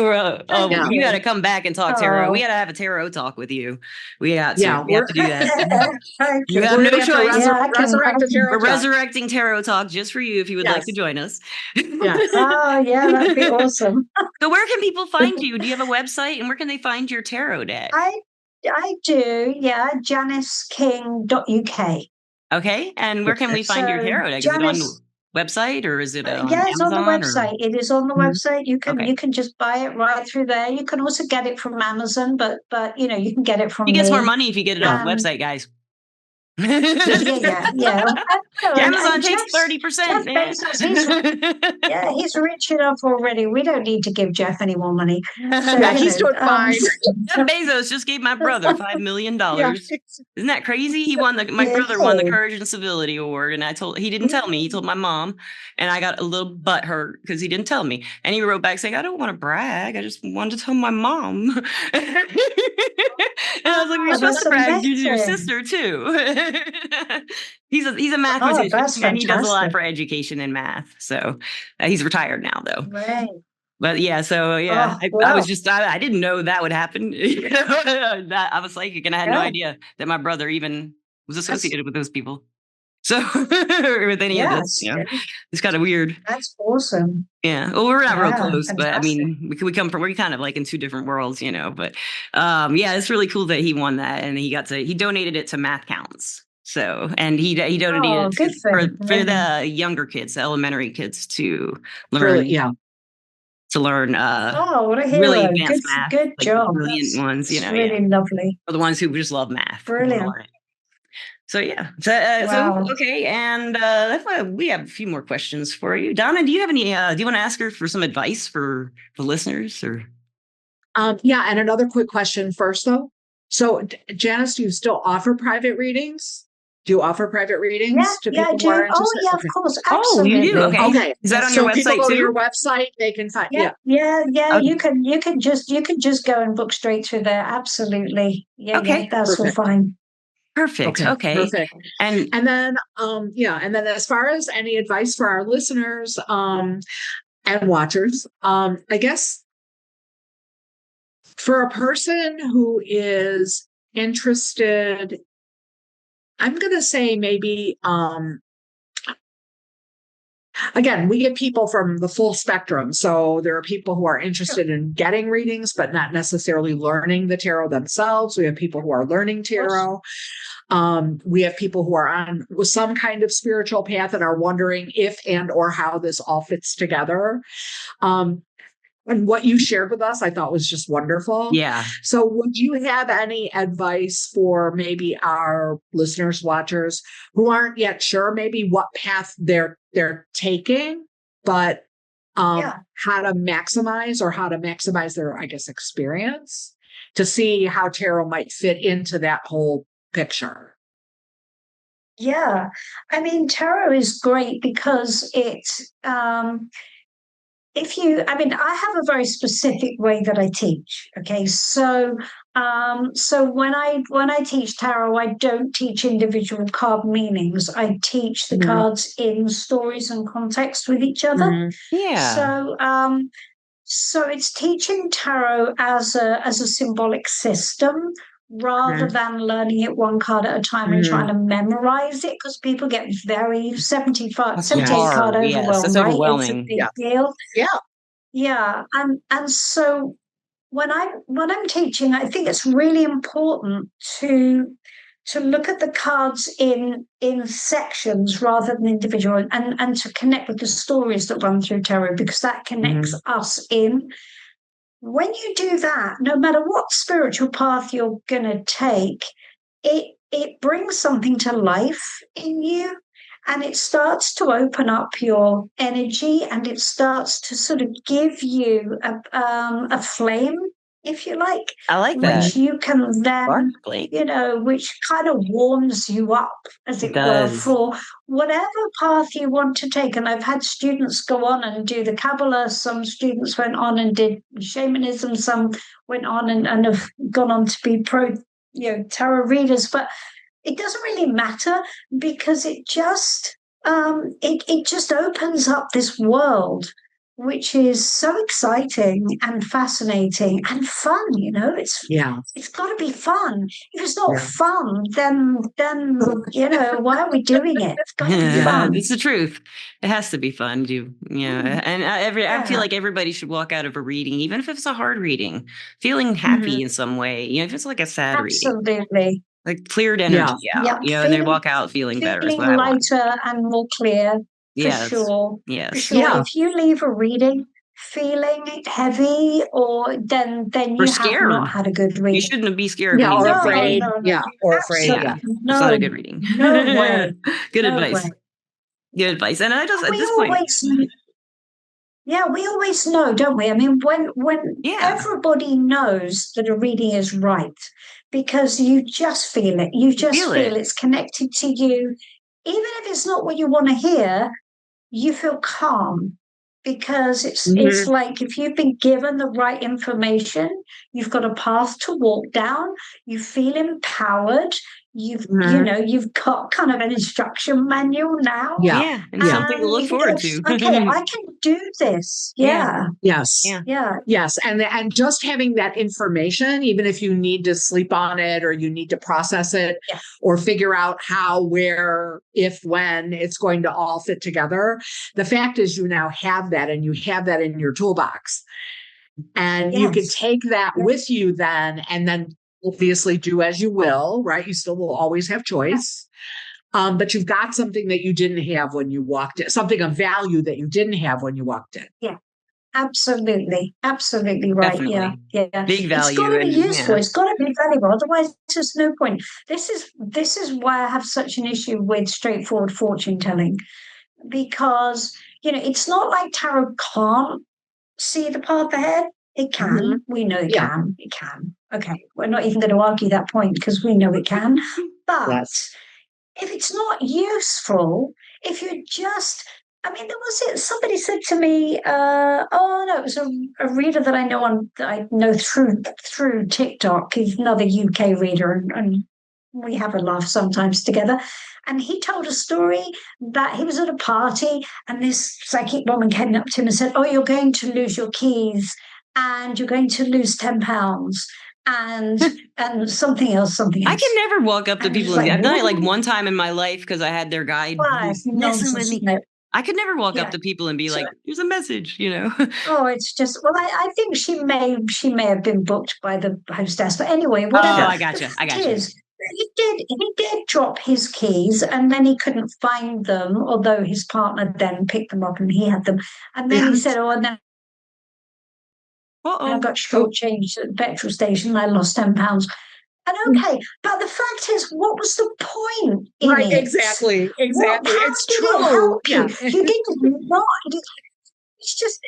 Speaker 3: thank
Speaker 2: Yeah.
Speaker 1: You got to
Speaker 3: you.
Speaker 1: come back and talk tarot. We
Speaker 3: Oh.
Speaker 1: got to have a tarot talk with you. We got to.
Speaker 2: Yeah.
Speaker 1: We have to do that.
Speaker 3: Thank
Speaker 1: You
Speaker 3: you.
Speaker 1: have
Speaker 2: We're
Speaker 1: no
Speaker 2: gonna have to
Speaker 1: choice.
Speaker 3: Yeah, I
Speaker 2: resurrect the
Speaker 3: can.
Speaker 2: tarot
Speaker 1: We're
Speaker 2: talk.
Speaker 1: resurrecting tarot talk just for you if you would like to
Speaker 2: Yes.
Speaker 1: join us.
Speaker 2: Yes.
Speaker 3: Oh, yeah, that'd be awesome.
Speaker 1: So where can people find you? Do you have a website and where can they find your tarot deck?
Speaker 3: I I do, yeah, janisking.uk.
Speaker 1: Okay. And where can we find your
Speaker 3: So
Speaker 1: tarot deck? Is it on
Speaker 3: Janice,
Speaker 1: website or is it on
Speaker 3: yeah, it's on the
Speaker 1: Amazon or?
Speaker 3: website. It is on the
Speaker 2: Mhm.
Speaker 3: website.
Speaker 1: Okay.
Speaker 3: You can just buy it right through there. You can also get it from Amazon, but you can get it
Speaker 1: He
Speaker 3: from
Speaker 1: gets more
Speaker 3: me.
Speaker 1: money if you get it off the
Speaker 3: And
Speaker 1: website, guys.
Speaker 3: yeah.
Speaker 1: Amazon
Speaker 3: And
Speaker 1: takes
Speaker 3: Jeff
Speaker 1: 30%, man.
Speaker 3: Bezos, he's rich enough already. We don't need to give Jeff any more money. So,
Speaker 2: Yeah, he's doing fine.
Speaker 1: Jeff Bezos just gave my brother $5 million.
Speaker 2: Yeah.
Speaker 1: Isn't that crazy? He won my
Speaker 3: yeah,
Speaker 1: brother won the Courage and Civility Award, and he didn't tell me. He told my mom, and I got a little butthurt because he didn't tell me. And he wrote back saying, "I don't want to brag. I just wanted to tell my mom." And I was like, "Well, you're
Speaker 3: oh,
Speaker 1: supposed
Speaker 3: that's
Speaker 1: to brag to your
Speaker 3: amazing.
Speaker 1: sister too." He's a
Speaker 3: Oh,
Speaker 1: mathematician,
Speaker 3: that's
Speaker 1: and he does a lot
Speaker 3: fantastic.
Speaker 1: for education and math. So he's retired now, though.
Speaker 3: Right.
Speaker 1: But yeah, so yeah,
Speaker 3: Oh,
Speaker 1: I was
Speaker 3: well,
Speaker 1: just I didn't know that would happen. That I was psychic, and I had no
Speaker 3: yeah,
Speaker 1: idea that my brother even was
Speaker 3: that's,
Speaker 1: associated with those people. So or with any of this,
Speaker 3: yes, yeah,
Speaker 1: it's kind of weird.
Speaker 3: that's awesome.
Speaker 1: Yeah, well, we're not real
Speaker 3: Yeah,
Speaker 1: close, but I
Speaker 3: fantastic.
Speaker 1: mean, we come from we're kind of like in two different worlds, But yeah, it's really cool that he won that, and he donated it to Math Counts. So, and he donated
Speaker 3: Oh,
Speaker 1: it
Speaker 3: good for him.
Speaker 1: for
Speaker 3: Really.
Speaker 1: the younger kids, the elementary kids, to
Speaker 2: Really,
Speaker 1: learn
Speaker 2: yeah.
Speaker 3: Oh, what a
Speaker 1: really
Speaker 3: hero.
Speaker 1: advanced math,
Speaker 3: Good
Speaker 1: like the
Speaker 3: job.
Speaker 1: brilliant ones,
Speaker 3: That's
Speaker 1: yeah,
Speaker 3: really lovely.
Speaker 1: or the ones who just love math want to
Speaker 3: Brilliant.
Speaker 1: learn it. So yeah, so
Speaker 3: Wow.
Speaker 1: okay, and that's why we have a few more questions for you, Donna. Do you have any? Do you want to ask her for some advice for the listeners, or?
Speaker 2: Yeah, and another quick question first, though. So, Janice, do you still offer private readings? Do you offer private readings to
Speaker 3: Yeah, I
Speaker 2: people who are
Speaker 3: do. Oh,
Speaker 2: interested?
Speaker 3: yeah, of
Speaker 2: Okay.
Speaker 3: course,
Speaker 1: Oh, you do?
Speaker 3: absolutely.
Speaker 1: Okay.
Speaker 2: Okay.
Speaker 1: Is that on your
Speaker 2: So people
Speaker 1: website
Speaker 2: go to your
Speaker 1: too?
Speaker 2: website, they can find,
Speaker 3: Yeah,
Speaker 2: yeah.
Speaker 3: yeah.
Speaker 1: Okay.
Speaker 3: You can just go and book straight through there. Absolutely. Yeah,
Speaker 1: Okay.
Speaker 3: that's all
Speaker 2: Perfect.
Speaker 3: fine.
Speaker 1: Perfect.
Speaker 2: Okay,
Speaker 1: Okay.
Speaker 2: perfect.
Speaker 1: And
Speaker 2: And then, and then as far as any advice for our listeners, and watchers, I guess for a person who is interested, I'm going to say maybe, again, we get people from the full spectrum. So there are people who are interested in getting readings, but not necessarily learning the tarot themselves. We have people who are learning tarot. We have people who are on with some kind of spiritual path and are wondering if and or how this all fits together. And what you shared with us, I thought was just wonderful.
Speaker 1: yeah,
Speaker 2: So, would you have any advice for maybe our listeners, watchers who aren't yet sure maybe what path they're taking, but
Speaker 3: Yeah.
Speaker 2: how to maximize their, I guess, experience to see how tarot might fit into that whole picture?
Speaker 3: Yeah. I mean, tarot is great because I have a very specific way that I teach. Okay. So when I teach tarot, I don't teach individual card meanings. I teach the
Speaker 2: Mhm.
Speaker 3: cards in stories and context with each other.
Speaker 2: Mhm.
Speaker 1: yeah.
Speaker 3: So it's teaching tarot as a symbolic system rather
Speaker 2: Mhm.
Speaker 3: than learning it one card at a time and trying
Speaker 2: Mhm.
Speaker 3: to memorize it because people get very 75,
Speaker 1: That's
Speaker 3: 78
Speaker 2: Yes.
Speaker 3: card
Speaker 1: hard. Yes,
Speaker 3: overwhelm,
Speaker 1: that's
Speaker 3: right? It's a
Speaker 1: overwhelming.
Speaker 3: big
Speaker 2: Yeah.
Speaker 3: deal.
Speaker 2: Yeah.
Speaker 3: Yeah. And so when I'm teaching, I think it's really important to look at the cards in sections rather than individual and to connect with the stories that run through tarot because that connects
Speaker 2: Mhm.
Speaker 3: us in. When you do that, no matter what spiritual path you're gonna take, it brings something to life in you and it starts to open up your energy and it starts to sort of give you a flame, if you like,
Speaker 1: I like
Speaker 3: which
Speaker 1: that.
Speaker 3: you can
Speaker 1: Spark
Speaker 3: then,
Speaker 1: plate.
Speaker 3: which kind of warms you up, as
Speaker 1: It
Speaker 3: it were,
Speaker 1: does.
Speaker 3: for whatever path you want to take. And I've had students go on and do the Kabbalah. Some students went on and did shamanism. Some went on and have gone on to be tarot readers. But it doesn't really matter because it just opens up this world which is so exciting and fascinating and fun.
Speaker 2: Yeah.
Speaker 3: It's got to be fun. If it's not
Speaker 2: Yeah.
Speaker 3: fun, then why are we doing it? It's got to be
Speaker 2: Yeah.
Speaker 3: fun.
Speaker 1: It's the truth. It has to be fun, and I feel
Speaker 3: Yeah,
Speaker 1: like everybody should walk out of a reading, even if it's a hard reading, feeling
Speaker 2: Mhm.
Speaker 1: happy in some way. If it's like a sad reading,
Speaker 3: absolutely.
Speaker 1: like cleared
Speaker 2: Yeah.
Speaker 1: energy out.
Speaker 3: Yep,
Speaker 1: And they
Speaker 3: feeling
Speaker 1: walk out feeling better is
Speaker 3: feeling
Speaker 1: what I want.
Speaker 3: lighter and more clear, for
Speaker 1: Yes,
Speaker 3: sure. For
Speaker 1: yes,
Speaker 3: sure.
Speaker 2: Yeah.
Speaker 3: If you leave a reading feeling heavy, or then
Speaker 1: or
Speaker 3: you have not
Speaker 1: scared.
Speaker 3: had a good
Speaker 1: You
Speaker 3: reading.
Speaker 1: shouldn't be scared
Speaker 2: Yeah.
Speaker 1: when you
Speaker 2: Or
Speaker 1: leave a
Speaker 3: No, no,
Speaker 2: afraid.
Speaker 1: reading.
Speaker 3: no, no.
Speaker 2: Yeah. Or afraid.
Speaker 1: Yeah,
Speaker 2: Yeah.
Speaker 3: Absolutely
Speaker 1: it's not a
Speaker 3: no,
Speaker 1: good reading.
Speaker 3: no way,
Speaker 1: Good
Speaker 3: no
Speaker 1: advice.
Speaker 3: way.
Speaker 1: Good advice. And I just
Speaker 3: And
Speaker 1: at this point,
Speaker 3: we always know, don't we? I mean, when
Speaker 1: yeah,
Speaker 3: everybody knows that a reading is right, because you just feel it. You just
Speaker 1: feel
Speaker 3: feel
Speaker 1: it.
Speaker 3: it's connected to you, even if it's not what you want to hear. You feel calm because it's
Speaker 2: Mhm.
Speaker 3: like if you've been given the right information, you've got a path to walk down, you feel empowered,
Speaker 2: Mhm.
Speaker 3: you've got kind of an instruction manual now,
Speaker 2: Yeah.
Speaker 1: Yeah, and
Speaker 2: Yeah.
Speaker 1: something to
Speaker 3: and
Speaker 1: look
Speaker 3: you
Speaker 1: forward
Speaker 3: go,
Speaker 1: to.
Speaker 3: okay, I can do this.
Speaker 1: Yeah,
Speaker 3: Yeah,
Speaker 2: Yes.
Speaker 1: yeah.
Speaker 3: yeah,
Speaker 2: Yes. And just having that information, even if you need to sleep on it or you need to process it
Speaker 3: yeah,
Speaker 2: or figure out how, where, if, when it's going to all fit together, the fact is you now have that and you have that in your toolbox. And you can
Speaker 3: yes,
Speaker 2: take that
Speaker 3: yeah,
Speaker 2: with you then obviously do as you will, right? You still will always have
Speaker 3: yeah,
Speaker 2: choice. But you've got something that you didn't have when you walked in, something of value that you didn't have when you walked in.
Speaker 3: yeah. Absolutely, absolutely right. Yeah,
Speaker 1: Definitely.
Speaker 3: yeah.
Speaker 1: Big
Speaker 3: It's got
Speaker 1: value
Speaker 3: to be
Speaker 1: and
Speaker 3: useful.
Speaker 1: yeah.
Speaker 3: It's got to be valuable. Otherwise, there's no point. This is why I have such an issue with straightforward fortune telling, because it's not like tarot can't see the path ahead. It
Speaker 2: Mhm.
Speaker 3: can. We know it
Speaker 2: Yeah.
Speaker 3: can. It can. Okay, we're not even going to argue that point because we know it can. But
Speaker 2: Yes.
Speaker 3: if it's not useful, if you're just, I mean, there was it. Somebody said to me, "Oh no, it was a reader that I know through TikTok. He's another UK reader, and we have a laugh sometimes together." And he told a story that he was at a party, and this psychic woman came up to him and said, "Oh, you're going to lose your keys, and you're going to lose £10." And something else, something
Speaker 1: I
Speaker 3: else.
Speaker 1: can never walk up to
Speaker 3: And
Speaker 1: people
Speaker 3: it's
Speaker 1: and
Speaker 3: like,
Speaker 1: I've done it like
Speaker 3: what?
Speaker 1: one time in my life because I had their guy
Speaker 3: Well,
Speaker 1: was
Speaker 3: it's
Speaker 1: messing with
Speaker 3: nonsense,
Speaker 1: me.
Speaker 3: isn't it?
Speaker 1: I could never walk up
Speaker 3: Yeah.
Speaker 1: to people and be
Speaker 3: So,
Speaker 1: like, "Here's a message," you know.
Speaker 3: oh, it's just, well, I think she may have been booked by the hostess, but anyway,
Speaker 1: Oh,
Speaker 3: whatever.
Speaker 1: I
Speaker 3: The
Speaker 1: gotcha. I
Speaker 3: fact
Speaker 1: gotcha.
Speaker 3: is, he did drop his keys, and then he couldn't find them, although his partner then picked them up and he had them. And then he
Speaker 2: Yeah.
Speaker 3: said, "Oh, and then I
Speaker 1: Uh-oh.
Speaker 3: got shortchanged at the petrol station. And I lost £10." And okay, but the fact is, what was the point in
Speaker 2: Right.
Speaker 3: it?
Speaker 2: Exactly.
Speaker 3: What?
Speaker 2: Exactly.
Speaker 3: How
Speaker 2: It's
Speaker 3: did it
Speaker 2: true.
Speaker 3: help you?
Speaker 2: Yeah.
Speaker 3: You did not. It's just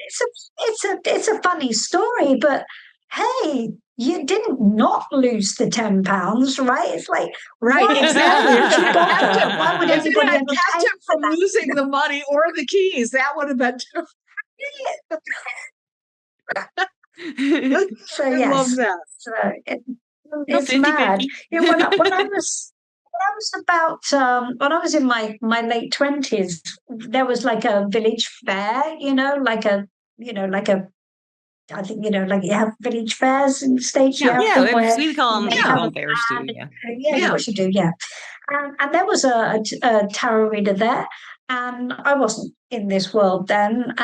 Speaker 3: it's a funny story, but hey, you didn't not lose the £10, right? It's like,
Speaker 2: Right.
Speaker 3: why
Speaker 2: Exactly. If
Speaker 3: would
Speaker 2: you
Speaker 3: you
Speaker 2: had kept
Speaker 3: bother?
Speaker 2: him,
Speaker 3: Why would
Speaker 2: if you
Speaker 3: anybody
Speaker 2: had
Speaker 3: ever
Speaker 2: kept
Speaker 3: pay
Speaker 2: him
Speaker 3: for
Speaker 2: from losing the money or the keys, that would have been different.
Speaker 3: that? So
Speaker 2: I love
Speaker 3: yes,
Speaker 2: that.
Speaker 3: so
Speaker 1: No,
Speaker 3: it's
Speaker 1: 50
Speaker 3: mad.
Speaker 1: 50.
Speaker 3: You know, when I was in my late 20s, there was like a village fair, like a I think, like you have village fairs in the States, you
Speaker 2: Yeah.
Speaker 3: have
Speaker 1: Yeah,
Speaker 3: them where
Speaker 1: we
Speaker 3: they
Speaker 1: call
Speaker 3: have
Speaker 1: them
Speaker 3: a
Speaker 1: fairs too.
Speaker 3: band.
Speaker 1: Yeah.
Speaker 3: Yeah, of
Speaker 2: Yeah.
Speaker 3: course you do, yeah. And there was a tarot reader there, and I wasn't in this world then,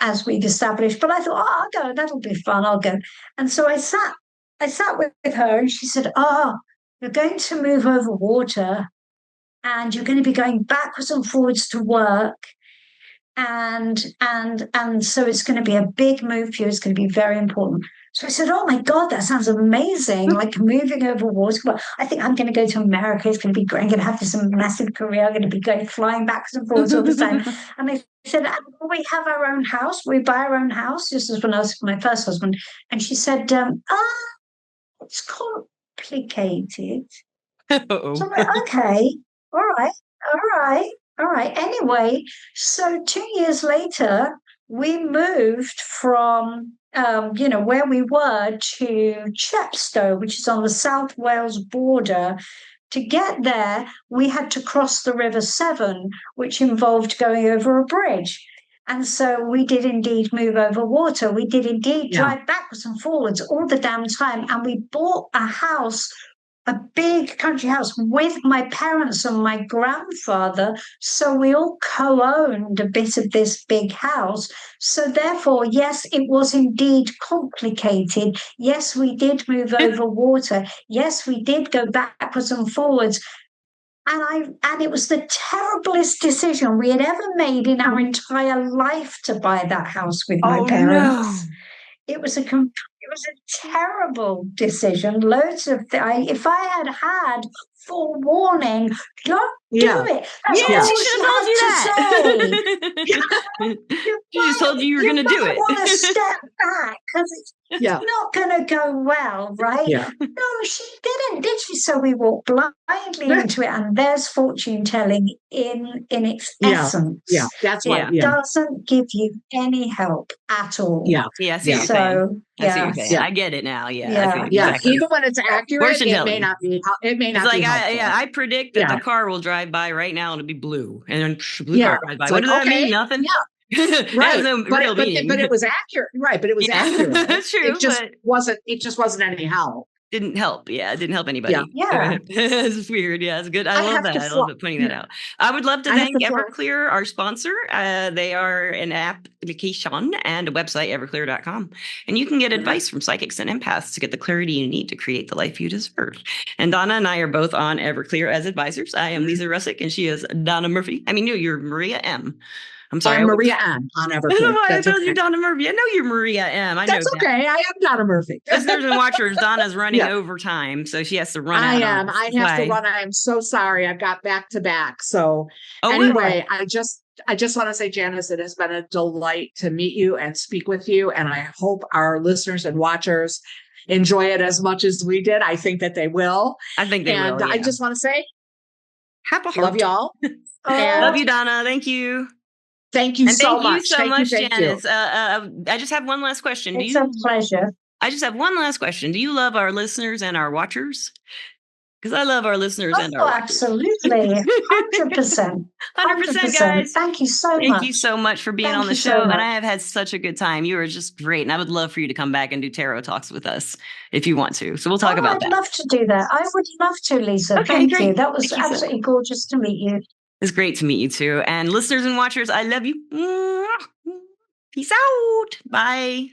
Speaker 3: as we'd established, but I thought, oh, I'll go, that'll be fun, I'll go. And so I sat with her, and she said, "Oh, you're going to move over water, and you're going to be going backwards and forwards to work, and so it's going to be a big move for you. It's going to be very important." So I said, "Oh my God, that sounds amazing! Like moving over water. Well, I think I'm going to go to America. It's going to be great. I'm going to have this massive career. I'm going to be going flying backwards and forwards all the time." And they said, "And we have our own house. We buy our own house." This is when I was with my first husband, and she said, "It's complicated." So
Speaker 1: Uh-oh.
Speaker 3: I'm like, "Okay, all right, all right, all right." Anyway, so 2 years later, we moved from where we were to Chepstow, which is on the South Wales border. To get there, we had to cross the River Severn, which involved going over a bridge. And so we did indeed move over water. We did indeed
Speaker 2: Yeah.
Speaker 3: drive backwards and forwards all the damn time. And we bought a big country house with my parents and my grandfather. So we all co-owned a bit of this big house. So therefore, yes, it was indeed complicated. Yes, we did move over water. Yes, we did go backwards and forwards. And it was the terriblest decision we had ever made in our entire life to buy that house with my
Speaker 1: Oh no.
Speaker 3: parents. It was a terrible decision. Loads of if I had had forewarning, don't
Speaker 2: Yeah.
Speaker 3: do it. That's
Speaker 1: Yeah,
Speaker 2: Yeah.
Speaker 1: she
Speaker 3: all
Speaker 1: should
Speaker 3: she
Speaker 1: have told
Speaker 3: had
Speaker 1: you
Speaker 3: to say.
Speaker 1: that.
Speaker 3: You
Speaker 1: She just told
Speaker 3: might,
Speaker 1: you you were
Speaker 3: you
Speaker 1: gonna do
Speaker 3: might want to
Speaker 1: it.
Speaker 3: step back because it's
Speaker 2: Yeah.
Speaker 3: not going to go well, right?
Speaker 2: Yeah.
Speaker 3: No, she didn't, did she? So we walked blindly into it, and there's fortune telling in its
Speaker 2: Yeah.
Speaker 3: essence.
Speaker 2: Yeah. That's why.
Speaker 3: It
Speaker 1: Yeah.
Speaker 2: Yeah.
Speaker 3: doesn't give you any help at all.
Speaker 2: Yeah.
Speaker 1: Yeah, I see what
Speaker 2: Yeah.
Speaker 1: you're saying.
Speaker 3: So
Speaker 1: I see what you're
Speaker 3: yeah,
Speaker 1: saying.
Speaker 2: Yeah.
Speaker 1: I get it now. Yeah, I
Speaker 3: yeah,
Speaker 1: see
Speaker 2: Yeah.
Speaker 1: exactly.
Speaker 2: Even when it's accurate,
Speaker 1: Fortune
Speaker 2: it may
Speaker 1: telling.
Speaker 2: not be. It may
Speaker 1: It's
Speaker 2: not be
Speaker 1: like
Speaker 2: helpful.
Speaker 1: I predict that
Speaker 2: Yeah.
Speaker 1: the car will drive by right now and it'll be blue, and then blue
Speaker 2: Yeah.
Speaker 1: car drives by.
Speaker 2: It's
Speaker 1: What
Speaker 2: like,
Speaker 1: does that
Speaker 2: okay.
Speaker 1: mean? Nothing.
Speaker 2: Yeah.
Speaker 1: It has
Speaker 2: Right.
Speaker 1: no
Speaker 2: But
Speaker 1: real meaning.
Speaker 2: it was accurate. Right. But it was
Speaker 1: Yeah,
Speaker 2: accurate.
Speaker 1: that's true,
Speaker 2: It just
Speaker 1: but
Speaker 2: wasn't. It just wasn't any help.
Speaker 1: didn't help. Yeah, it didn't help
Speaker 2: Yeah.
Speaker 1: anybody.
Speaker 3: yeah.
Speaker 1: It's weird. Yeah, it's good. I
Speaker 2: I
Speaker 1: love
Speaker 2: have
Speaker 1: that.
Speaker 2: to
Speaker 1: I
Speaker 2: fly.
Speaker 1: love it pointing that out. I would love to
Speaker 2: I have
Speaker 1: thank
Speaker 2: to fly.
Speaker 1: Everclear, our sponsor. They are an application and a website, everclear.com. And you can get advice from psychics and empaths to get the clarity you need to create the life you deserve. And Donna and I are both on Everclear as advisors. I am Lisa Russick, and she is Donna Murphy. I mean, no, you're Maria M. I'm sorry.
Speaker 2: I'm Maria M. on
Speaker 1: I don't know
Speaker 2: Everclear.
Speaker 1: why I
Speaker 2: That's
Speaker 1: told
Speaker 2: okay.
Speaker 1: you Donna Murphy. I know you're Maria M. I know
Speaker 2: That's
Speaker 1: that.
Speaker 2: okay. I am Donna Murphy.
Speaker 1: Listeners and watchers, Donna's running
Speaker 2: Yeah.
Speaker 1: overtime, so she has to run
Speaker 2: I
Speaker 1: out on
Speaker 2: am.
Speaker 1: us.
Speaker 2: I
Speaker 1: That's
Speaker 2: have to
Speaker 1: why.
Speaker 2: run. I am so sorry. I've got back to back. So
Speaker 1: Oh,
Speaker 2: anyway, I just want to say, Janis, it has been a delight to meet you and speak with you. And I hope our listeners and watchers enjoy it as much as we did. I think that they will.
Speaker 1: I think they
Speaker 2: And
Speaker 1: will.
Speaker 2: I
Speaker 1: Yeah.
Speaker 2: just want to say,
Speaker 1: Have a heart.
Speaker 2: love y'all.
Speaker 1: Love you, Donna. Thank you.
Speaker 2: Thank you
Speaker 1: And
Speaker 2: so
Speaker 1: thank you
Speaker 2: much.
Speaker 1: so
Speaker 2: Thank
Speaker 1: much,
Speaker 2: you. Thank you.
Speaker 1: Janice. I just have one last question.
Speaker 3: It's a pleasure.
Speaker 1: I just have one last question. Do you love our listeners and our watchers? Because I love our listeners and our watchers.
Speaker 3: Absolutely. 100%.
Speaker 1: 100%, guys.
Speaker 3: Thank you so much.
Speaker 1: Thank you so much for being on the show. And I have had such a good time. You are just great. And I would love for you to come back and do tarot talks with us if you want to. So we'll talk about that.
Speaker 3: I'd love to do that. I would love to, Lisa.
Speaker 1: Okay,
Speaker 3: Thank
Speaker 1: great.
Speaker 3: you. That was absolutely gorgeous to meet you.
Speaker 1: It's great to meet you too. And listeners and watchers, I love you. Peace out. Bye.